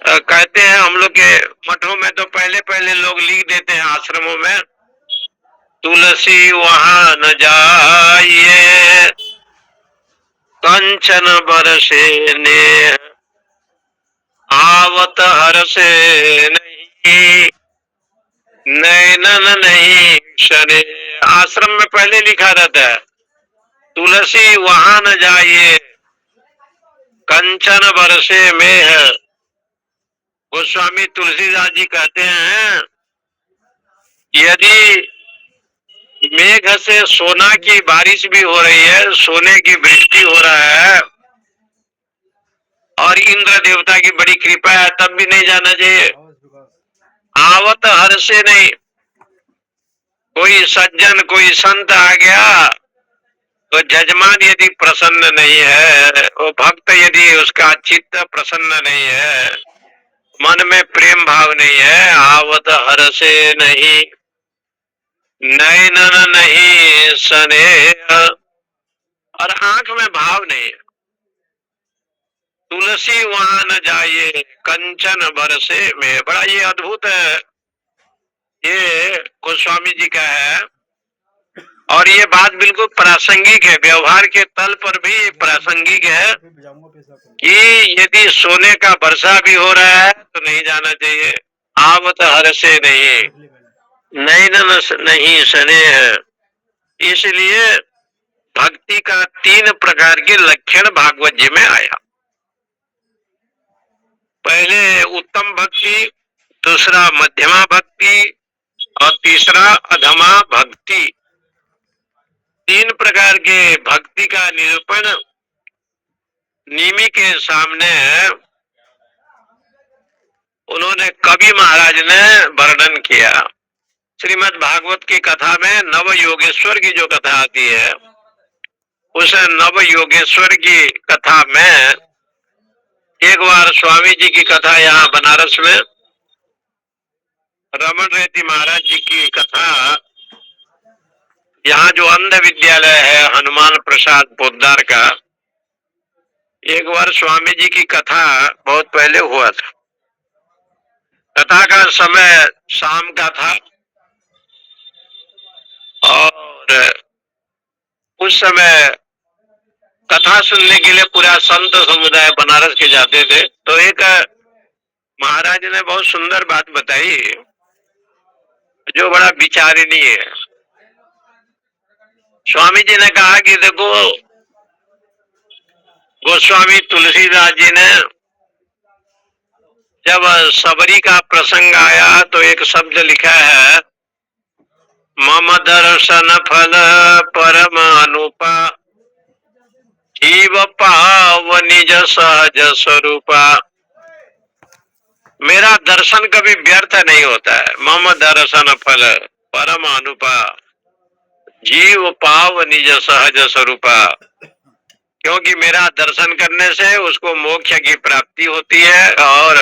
कहते हैं हम लोग के मठों में तो पहले लोग लिख देते हैं आश्रमों में, तुलसी वहां न जाइए कंचन बरसे नेह, आवत हरसे नहीं नैनन नहीं शने। आश्रम में पहले लिखा रहता है, तुलसी वहां न जाइए कंचन बरसे मेह। गोस्वामी तुलसीदास जी कहते हैं, यदि मेघ से सोना की बारिश भी हो रही है, सोने की वृष्टि हो रहा है, और इंद्र देवता की बड़ी कृपा है, तब भी नहीं जाना चाहिए। आवत हर से नहीं, कोई सज्जन कोई संत आ गया, तो जजमान यदि प्रसन्न नहीं है, वो भक्त यदि उसका चित्त प्रसन्न नहीं है, मन में प्रेम भाव नहीं है, आवत हर से नहीं नैनन नहीं स्नेह, और आंख में भाव नहीं। तुलसी वहां न जाइए कंचन बरसे में, बड़ा ये अद्भुत है, ये गोस्वामी जी का है। और ये बात बिल्कुल प्रासंगिक है, व्यवहार के तल पर भी प्रासंगिक है कि यदि सोने का वर्षा भी हो रहा है तो नहीं जाना चाहिए। आवत हर से नहीं, नहीं सने है। इसलिए भक्ति का 3 प्रकार के लक्षण भागवत जी में आया। पहले उत्तम भक्ति, दूसरा मध्यमा भक्ति और तीसरा अधमा भक्ति। 3 प्रकार के भक्ति का निरूपण निमि के सामने उन्होंने कवि महाराज ने वर्णन किया। श्रीमद् भागवत की कथा में नव योगेश्वर की जो कथा आती है, उस नव योगेश्वर की कथा में एक बार स्वामी जी की कथा यहाँ बनारस में, रमन रेड्डी महाराज जी की कथा, यहाँ जो अंध विद्यालय है हनुमान प्रसाद पोद्दार का, एक बार स्वामी जी की कथा बहुत पहले हुआ था। कथा का समय शाम का था और उस समय कथा सुनने के लिए पूरा संत समुदाय बनारस के जाते थे। तो एक महाराज ने बहुत सुंदर बात बताई जो बड़ा विचारणीय है। स्वामी जी ने कहा कि देखो, गोस्वामी तुलसीदास जी ने जब सबरी का प्रसंग आया तो एक शब्द लिखा है, मम दर्शन फल परम अनुपा जीव पाव निज सहज स्वरूपा। मेरा दर्शन कभी व्यर्थ नहीं होता है। मम दर्शन फल परम अनुपा जीव पाव निज सहज स्वरूपा। क्योंकि मेरा दर्शन करने से उसको मोक्ष की प्राप्ति होती है और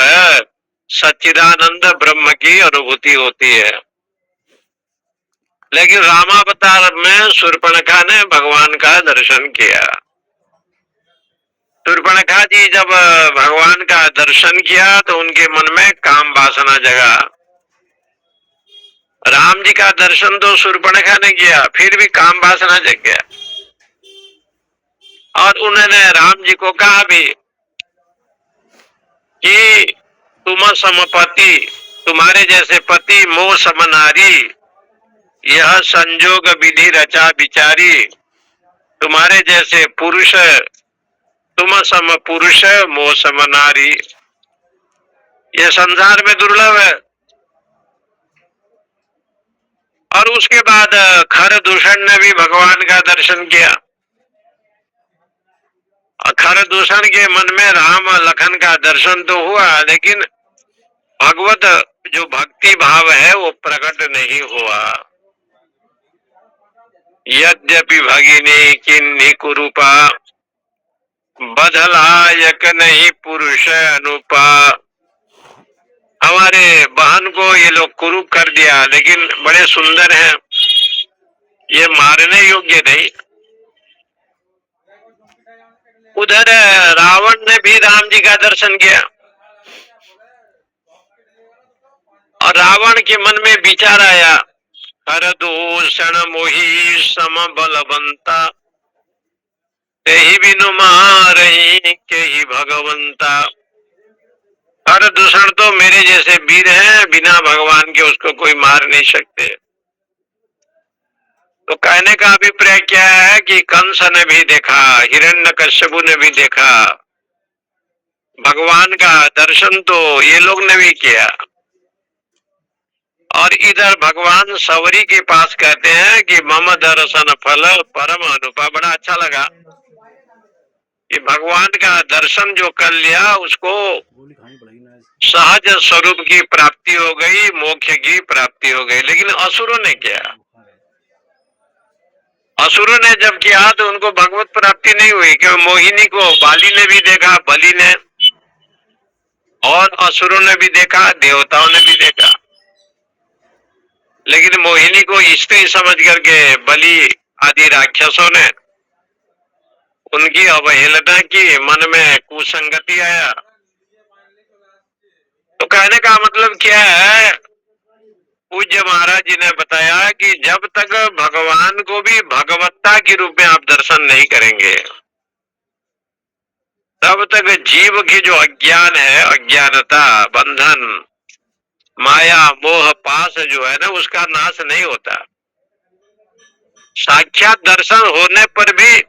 सच्चिदानंद ब्रह्म की अनुभूति होती है। लेकिन रामावतार में शूर्पणखा ने भगवान का दर्शन किया। शूर्पणखा जी जब भगवान का दर्शन किया तो उनके मन में काम वासना जगा। राम जी का दर्शन तो शूर्पणखा ने किया, फिर भी काम वासना जग गया और उन्होंने राम जी को कहा भी कि तुम समपति, तुम्हारे जैसे पति मोह समनारी, यह संजोग विधि रचा विचारी। तुम्हारे जैसे पुरुष, तुम सम पुरुष मोह सम नारी, ये संसार में दुर्लभ है। और उसके बाद खर दूषण ने भी भगवान का दर्शन किया। खर दूषण के मन में राम लखन का दर्शन तो हुआ, लेकिन भगवत जो भक्ति भाव है वो प्रकट नहीं हुआ। यद्यपि भगिनी किन्नी कुरूपा, बदलायक नहीं पुरुष अनुपा। हमारे बहन को ये लोग कुरूप कर दिया, लेकिन बड़े सुंदर हैं, ये मारने योग्य नहीं। उधर रावण ने भी राम जी का दर्शन किया और रावण के मन में विचार आया, हर दूषण मोही सम बलवंता, तेहि बिनु मारहि केहि भगवंता। हर दूषण तो मेरे जैसे वीर हैं, बिना भगवान के उसको कोई मार नहीं सकते। तो कहने का अभिप्राय क्या है कि कंस ने भी देखा, हिरण्यकश्यपु ने भी देखा, भगवान का दर्शन तो ये लोग ने भी किया। और इधर भगवान सवरी के पास कहते हैं कि मम दर्शन फल परम अनुपा। बड़ा अच्छा लगा कि भगवान का दर्शन जो कर लिया उसको सहज स्वरूप की प्राप्ति हो गई, मोक्ष की प्राप्ति हो गई। लेकिन असुरों ने किया, असुरों ने जब किया तो उनको भगवत प्राप्ति नहीं हुई। क्योंकि मोहिनी को बाली ने भी देखा, बलि ने, और असुरों ने भी देखा, देवताओं ने भी देखा। लेकिन मोहिनी को स्त्री समझ करके बलि आदि राक्षसों ने उनकी अवहेलना की, मन में कुसंगति आया। तो कहने का मतलब क्या है पूज्य महाराज जी ने बताया कि जब तक भगवान को भी भगवत्ता के रूप में आप दर्शन नहीं करेंगे, तब तक जीव की जो अज्ञान है, अज्ञानता, बंधन, माया, मोह, पास जो है ना, उसका नाश नहीं होता। साक्षात दर्शन होने पर भी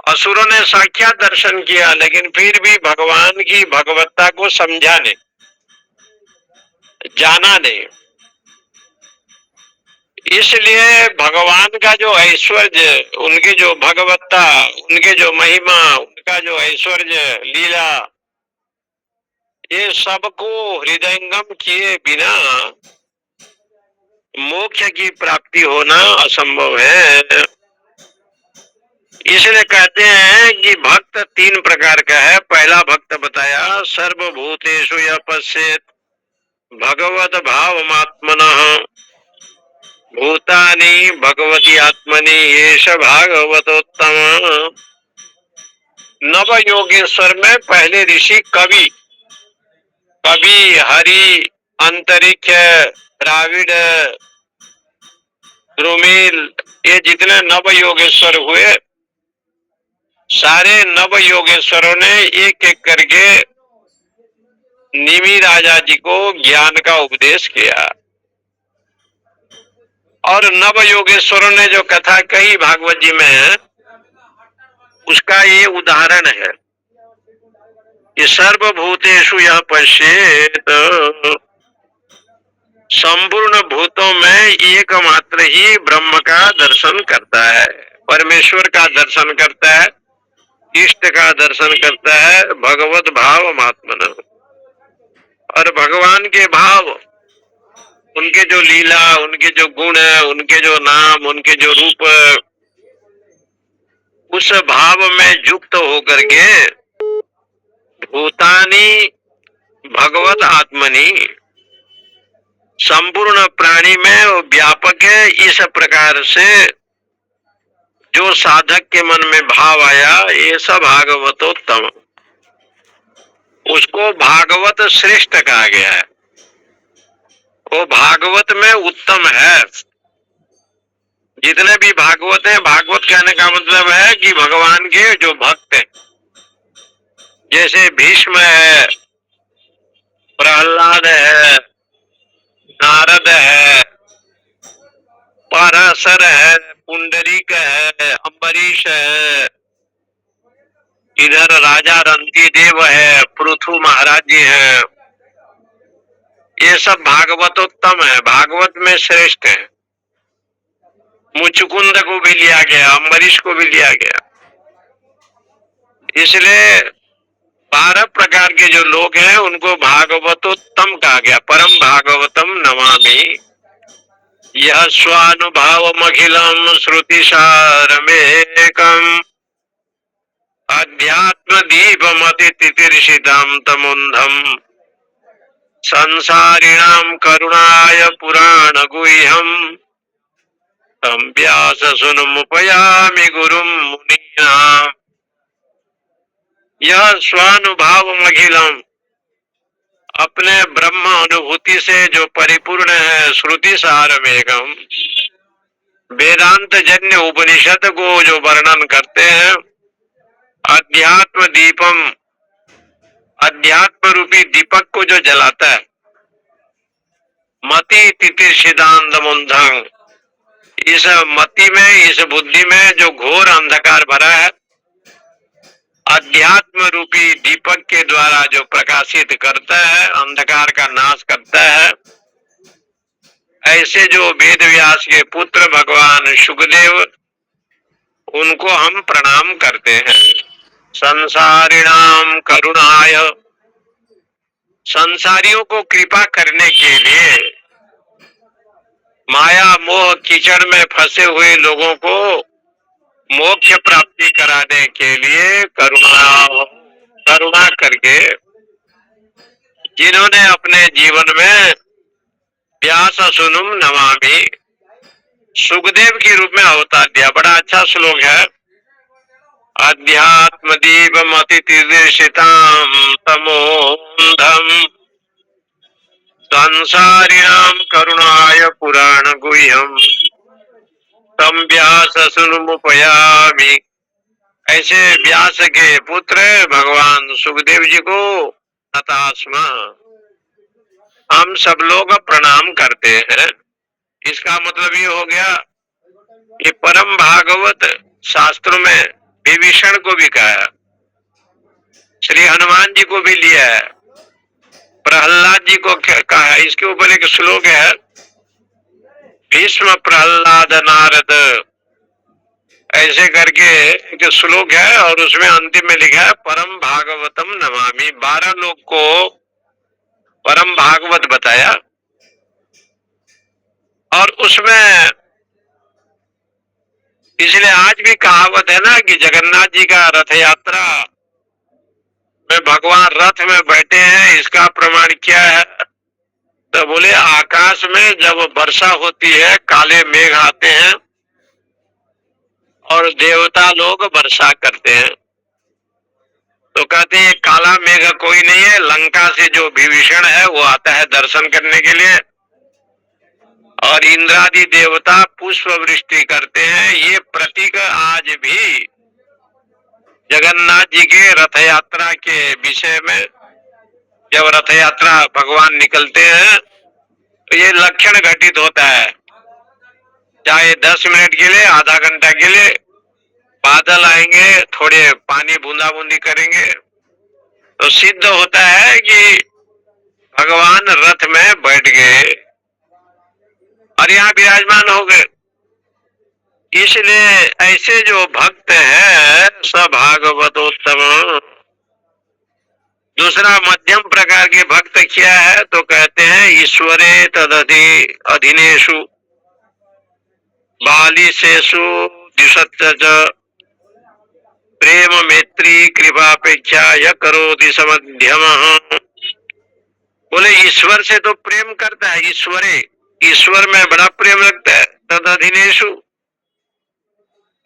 असुरों ने साक्षात दर्शन किया, लेकिन फिर भी भगवान की भगवत्ता को समझा नहीं, जाना नहीं। इसलिए भगवान का जो ऐश्वर्य, उनकी जो भगवत्ता, उनके जो महिमा, उनका जो ऐश्वर्य, लीला, ये सबको हृदयंगम किए बिना मोक्ष की प्राप्ति होना असंभव है। इसलिए कहते हैं कि भक्त तीन प्रकार का है। पहला भक्त बताया, सर्वभूतेषु यः पश्येत् भगवत भावमात्मनः भूतानि भगवती आत्मनि एष भागवतोत्तम। नव योगेश्वर में पहले ऋषि कवि, हरि, अंतरिक्ष, द्राविड, द्रुमिल, ये जितने नव योगेश्वर हुए, सारे नव योगेश्वरों ने एक एक करके निमि राजा जी को ज्ञान का उपदेश किया। और नव योगेश्वरों ने जो कथा कही भागवत जी में, उसका ये उदाहरण है कि सर्वभूतेषु यः पश्येत्, संपूर्ण भूतों में एकमात्र ही ब्रह्म का दर्शन करता है, परमेश्वर का दर्शन करता है, इष्ट का दर्शन करता है, भगवत भाव महात्मन। और भगवान के भाव, उनके जो लीला, उनके जो गुण, उनके जो नाम, उनके जो रूप, उस भाव में युक्त होकर के भूतानि भगवत आत्मनि, संपूर्ण प्राणी में वो व्यापक है। इस प्रकार से जो साधक के मन में भाव आया, ये सब भागवतोत्तम, उसको भागवत श्रेष्ठ कहा गया है। वो भागवत में उत्तम है। जितने भी भागवत हैं, भागवत कहने का मतलब है कि भगवान के जो भक्त हैं, जैसे भीष्म है, प्रहलाद है, नारद है, पराशर है, पुंडरीक है, अम्बरीश है, इधर राजा रंती देव है, पृथु महाराज जी हैं। ये सब भागवतोत्तम है, भागवत में श्रेष्ठ है। मुचुकुंद को भी लिया गया, अम्बरीश को भी लिया गया। इसलिए 12 प्रकार के जो लोग हैं, उनको भागवतोत्तम कहा गया। परम भागवतम नमामि यह स्वानुभावमखिलम श्रुतिसारमेकम अध्यात्म दीपमति तितिर्षिताम तमुंधम संसारिणाम करुणाय पुराण गुह्यम तम व्यास सुनुमुपयामि गुरुम मुनीनाम। यह स्वानुभावमखिलम, अपने ब्रह्म अनुभूति से जो परिपूर्ण है, श्रुति सारमेकम, वेदांत जन्य उपनिषद को जो वर्णन करते हैं, अध्यात्म दीपम, अध्यात्म रूपी दीपक को जो जलाता है, मति तितिर्षिदांत मुंधं, इस मति में, इस बुद्धि में जो घोर अंधकार भरा है, अध्यात्म रूपी दीपक के द्वारा जो प्रकाशित करता है, अंधकार का नाश करता है। ऐसे जो वेद व्यास के पुत्र भगवान शुकदेव, उनको हम प्रणाम करते हैं। संसारिणाम करुणाय, संसारियों को कृपा करने के लिए, माया मोह कीचड़ में फंसे हुए लोगों को मोक्ष प्राप्ति कराने के लिए करुणा करके जिन्होंने अपने जीवन में व्यास सुनुम नमामि, सुखदेव के रूप में अवतार दिया। बड़ा अच्छा श्लोक है। अध्यात्म दीपमति तितिर्षिताम तमोंधम संसारिणां करुणाय पुराण गुह्यम तम व्यास सुनुमुपयामि। ऐसे व्यास के पुत्र भगवान सुखदेव जी को नतास्म हम सब लोग प्रणाम करते हैं। इसका मतलब ये हो गया कि परम भागवत शास्त्रों में विभीषण को भी कहा, श्री हनुमान जी को भी लिया है, प्रहलाद जी को कहा है। इसके ऊपर एक श्लोक है, भीष्म प्रहलाद नारद, ऐसे करके एक श्लोक है और उसमें अंतिम में लिखा है परम भागवतम नमामि। 12 लोग को परम भागवत बताया और उसमें इसलिए आज भी कहावत है ना कि जगन्नाथ जी का रथ यात्रा में भगवान रथ में बैठे हैं। इसका प्रमाण क्या है? तो बोले आकाश में जब वर्षा होती है, काले मेघ आते हैं और देवता लोग वर्षा करते हैं, तो कहते हैं काला मेघ कोई नहीं है, लंका से जो विभीषण है वो आता है दर्शन करने के लिए और इंद्रादि देवता पुष्प वृष्टि करते हैं। ये प्रतीक आज भी जगन्नाथ जी के रथ यात्रा के विषय में, जब रथ यात्रा भगवान निकलते हैं तो ये लक्षण घटित होता है। चाहे 10 मिनट के लिए, आधा घंटा के लिए बादल आएंगे, थोड़े पानी बूंदा बूंदी करेंगे, तो सिद्ध होता है कि भगवान रथ में बैठ गए और यहाँ विराजमान हो गए। इसलिए ऐसे जो भक्त है स भागवतोत्तम। दूसरा मध्यम प्रकार के भक्त क्या है? तो कहते हैं ईश्वरे तदधि अधीनेषु बालिशेषु द्विषच्च प्रेम मैत्री कृपापेक्षा य करोति समध्यमः। बोले ईश्वर से तो प्रेम करता है, ईश्वरे, ईश्वर में बड़ा प्रेम रखता है, तदधीनेषु,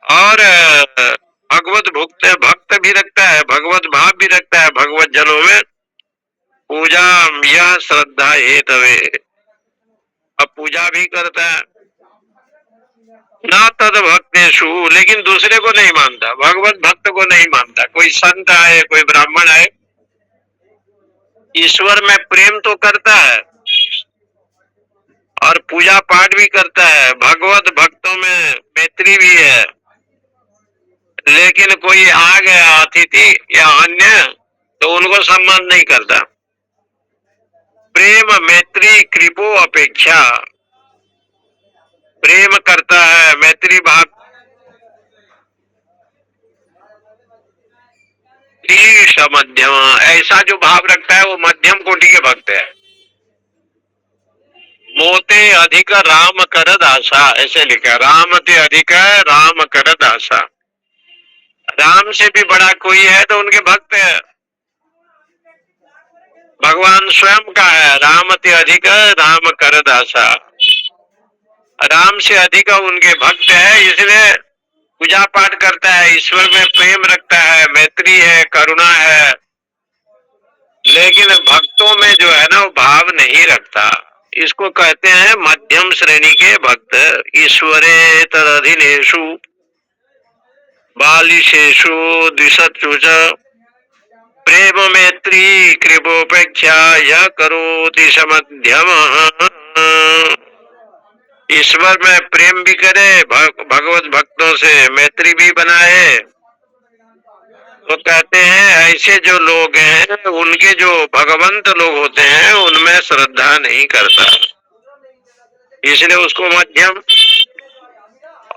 और भगवत भक्त भी रखता है, भगवत भाव भी रखता है। भगवत जनों में पूजा यह श्रद्धा हेतवे, अब पूजा भी करता है। ना तद भक्तेषु, लेकिन दूसरे को नहीं मानता, भगवत भक्त को नहीं मानता। कोई संत आए, कोई ब्राह्मण आए, ईश्वर में प्रेम तो करता है और पूजा पाठ भी करता है, भगवत भक्तों में मैत्री भी है, लेकिन कोई आ गया अतिथि या अन्य तो उनको सम्मान नहीं करता। प्रेम मैत्री कृपो अपेक्षा, प्रेम करता है, मैत्री भाव, मध्यम, ऐसा जो भाव रखता है वो मध्यम कोटि के भक्त है। मोते अधिक राम कर दासा, ऐसे लिखा, राम ते अधिक राम कर दासा। राम से भी बड़ा कोई है तो उनके भक्त है। भगवान स्वयं का है, राम ते अधिक राम कर दासा, राम से अधिक उनके भक्त है। इसलिए पूजा पाठ करता है, ईश्वर में प्रेम रखता है, मैत्री है, करुणा है, लेकिन भक्तों में जो है ना वो भाव नहीं रखता। इसको कहते हैं मध्यम श्रेणी के भक्त। ईश्वरे तदधीनेषु बालिशेषु द्विषच्चु प्रेम मैत्री कृपोपेक्षा यह करोति समध्यमः। ईश्वर में प्रेम भी करे, भगवत भक्तों से मैत्री भी बनाए। तो कहते हैं ऐसे जो लोग हैं उनके जो भगवंत लोग होते हैं उनमें श्रद्धा नहीं करता, इसलिए उसको मध्यम।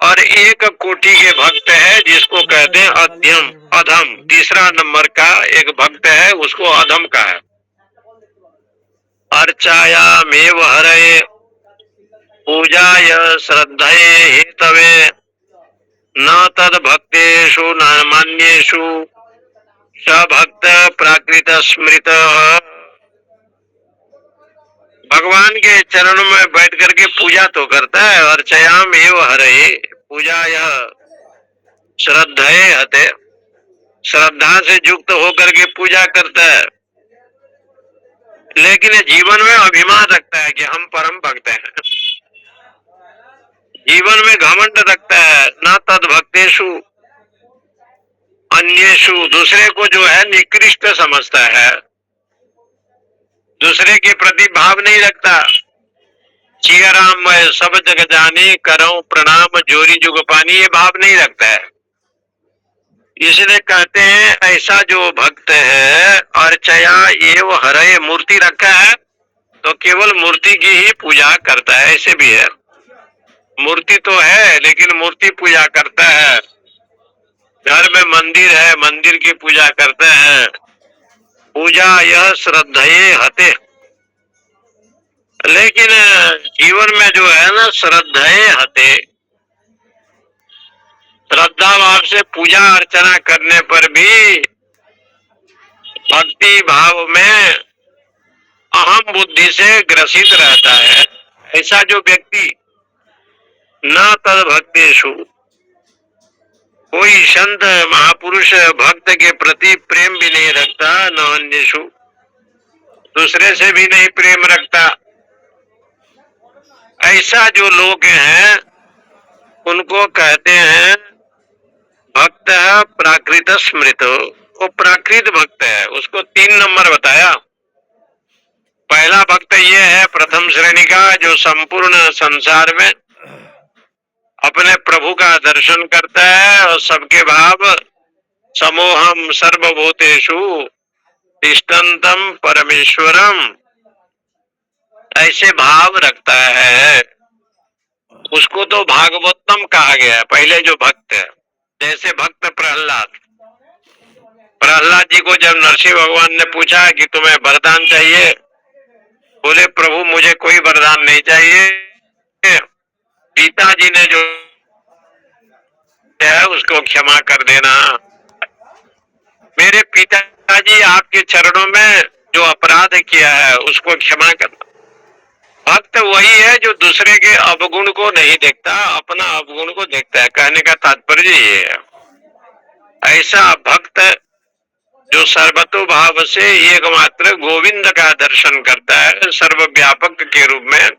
और एक कोटि के भक्त है जिसको कहते हैं अध्यम, अधम, तीसरा नंबर का एक भक्त है, उसको अधम का है। अर्चायामेव हरये पूजाय श्रद्धये हेतवे न तद भक्तेषु न मान्येषु स भक्त प्राकृत स्मृत। भगवान के चरणों में बैठ करके पूजा तो करता है, अर्चयाम एव हरे, पूजा यह श्रद्धये हते, श्रद्धा से युक्त होकर के पूजा करता है, लेकिन ये जीवन में अभिमान रखता है कि हम परम भक्त हैं, जीवन में घमंड रखता है, न तद भक्तेषु अन्येषु, दूसरे को जो है निकृष्ट समझता है, दूसरे के प्रति भाव नहीं रखता। सिया राम मैं सब जग जानी, करऊं प्रणाम जोरी जुग पानी, ये भाव नहीं रखता है। इसलिए कहते हैं ऐसा जो भक्त है अर्चया एव हरय, मूर्ति रखा है तो केवल मूर्ति की ही पूजा करता है, ऐसे भी है। मूर्ति तो है लेकिन मूर्ति पूजा करता है, घर में मंदिर है मंदिर की पूजा करते हैं। पूजा यह श्रद्धये हते, लेकिन जीवन में जो है ना श्रद्धये हते, श्रद्धा भाव से पूजा अर्चना करने पर भी भक्ति भाव में अहम बुद्धि से ग्रसित रहता है। ऐसा जो व्यक्ति न तद भक्तेषु, कोई संत महापुरुष भक्त के प्रति प्रेम भी नहीं रखता, न अन्येषु, दूसरे से भी नहीं प्रेम रखता। ऐसा जो लोग हैं उनको कहते हैं भक्त है प्राकृत स्मृत, वो प्राकृत भक्त है। उसको 3 नंबर बताया। पहला भक्त ये है प्रथम श्रेणी का, जो संपूर्ण संसार में अपने प्रभु का दर्शन करता है और सबके भाव समोहम सर्वभूतेषु तिष्ठन्तम परमेश्वरम, ऐसे भाव रखता है। उसको तो भागवतम कहा गया है। पहले जो भक्त है, जैसे भक्त प्रहलाद, प्रहलाद जी को जब नरसिंह भगवान ने पूछा कि तुम्हें वरदान चाहिए, बोले प्रभु मुझे कोई वरदान नहीं चाहिए, पिताजी ने जो है उसको क्षमा कर देना। मेरे पिताजी आपके चरणों में जो अपराध किया है उसको क्षमा करना। भक्त वही है जो दूसरे के अवगुण को नहीं देखता, अपना अवगुण को देखता है। कहने का तात्पर्य ये है, ऐसा भक्त जो सर्वतोभाव से एकमात्र गोविंद का दर्शन करता है सर्वव्यापक के रूप में,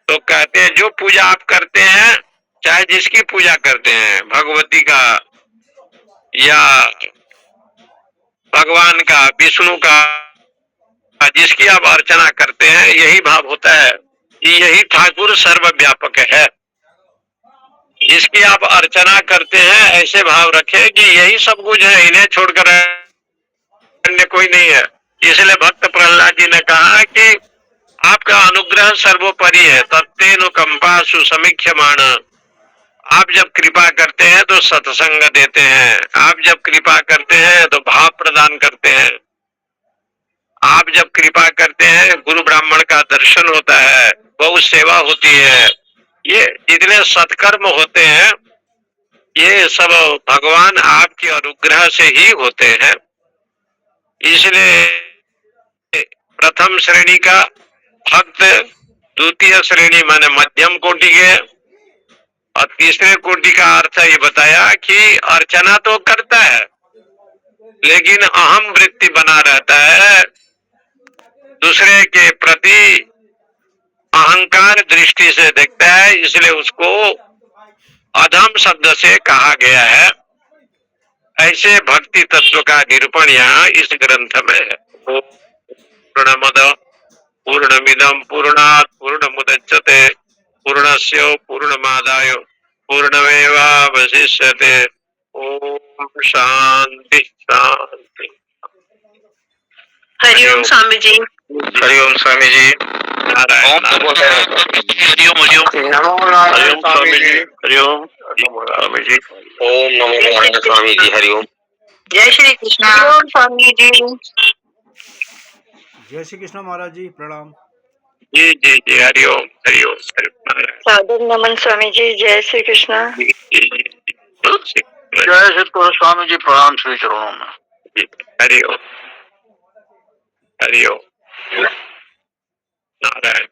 तो कहते हैं जो पूजा आप करते हैं, चाहे जिसकी पूजा करते हैं, भगवती का या भगवान का, विष्णु का, जिसकी आप अर्चना करते हैं, यही भाव होता है कि यही ठाकुर सर्वव्यापक है। जिसकी आप अर्चना करते हैं ऐसे भाव रखें कि यही सब कुछ है, इन्हें छोड़कर अन्य कोई नहीं है। इसलिए भक्त प्रहलाद जी ने कहा कि आपका अनुग्रह सर्वोपरि है, तत्तेनुकंपा सुसमीक्षमाण। आप जब कृपा करते हैं तो सत्संग देते हैं, आप जब कृपा करते हैं तो भाव प्रदान करते हैं, आप जब कृपा करते हैं गुरु ब्राह्मण का दर्शन होता है, बहुत सेवा होती है। ये जितने सत्कर्म होते हैं ये सब भगवान आपके अनुग्रह से ही होते हैं। इसलिए प्रथम श्रेणी का भक्त, द्वितीय श्रेणी माने मध्यम कोटि के, और तीसरे कोटि का अर्थ ये बताया कि अर्चना तो करता है लेकिन अहम वृत्ति बना रहता है, दूसरे के प्रति अहंकार दृष्टि से देखता है, इसलिए उसको अधम शब्द से कहा गया है। ऐसे भक्ति तत्व का निरूपण यहाँ इस ग्रंथ में है। पूर्णमद पूर्णमिदं पूर्णात् पूर्णमुदच्यते पूर्णस्य पूर्णमादाय पूर्णमेवावशिष्यते। ओम शांति शांति। हरिओम स्वामी जी। हरिओम स्वामी जी। नारायण हरिओम हरिओम नमो नारायण स्वामी जी। हरिओम स्वामी जी। ओम नमो नारायण स्वामी जी। हरिओम। जय श्री कृष्ण। हरिओम स्वामी जी। जय श्री कृष्ण महाराज जी, प्रणाम। जी जी जी। हरिओम हरिओम हरिओम। सादर नमन स्वामी जी। जय श्री कृष्ण। जी जी जी। जय श्री कृष्ण स्वामी जी, प्रणाम श्री चरणों में। हरिओम हरिओम। नारायण।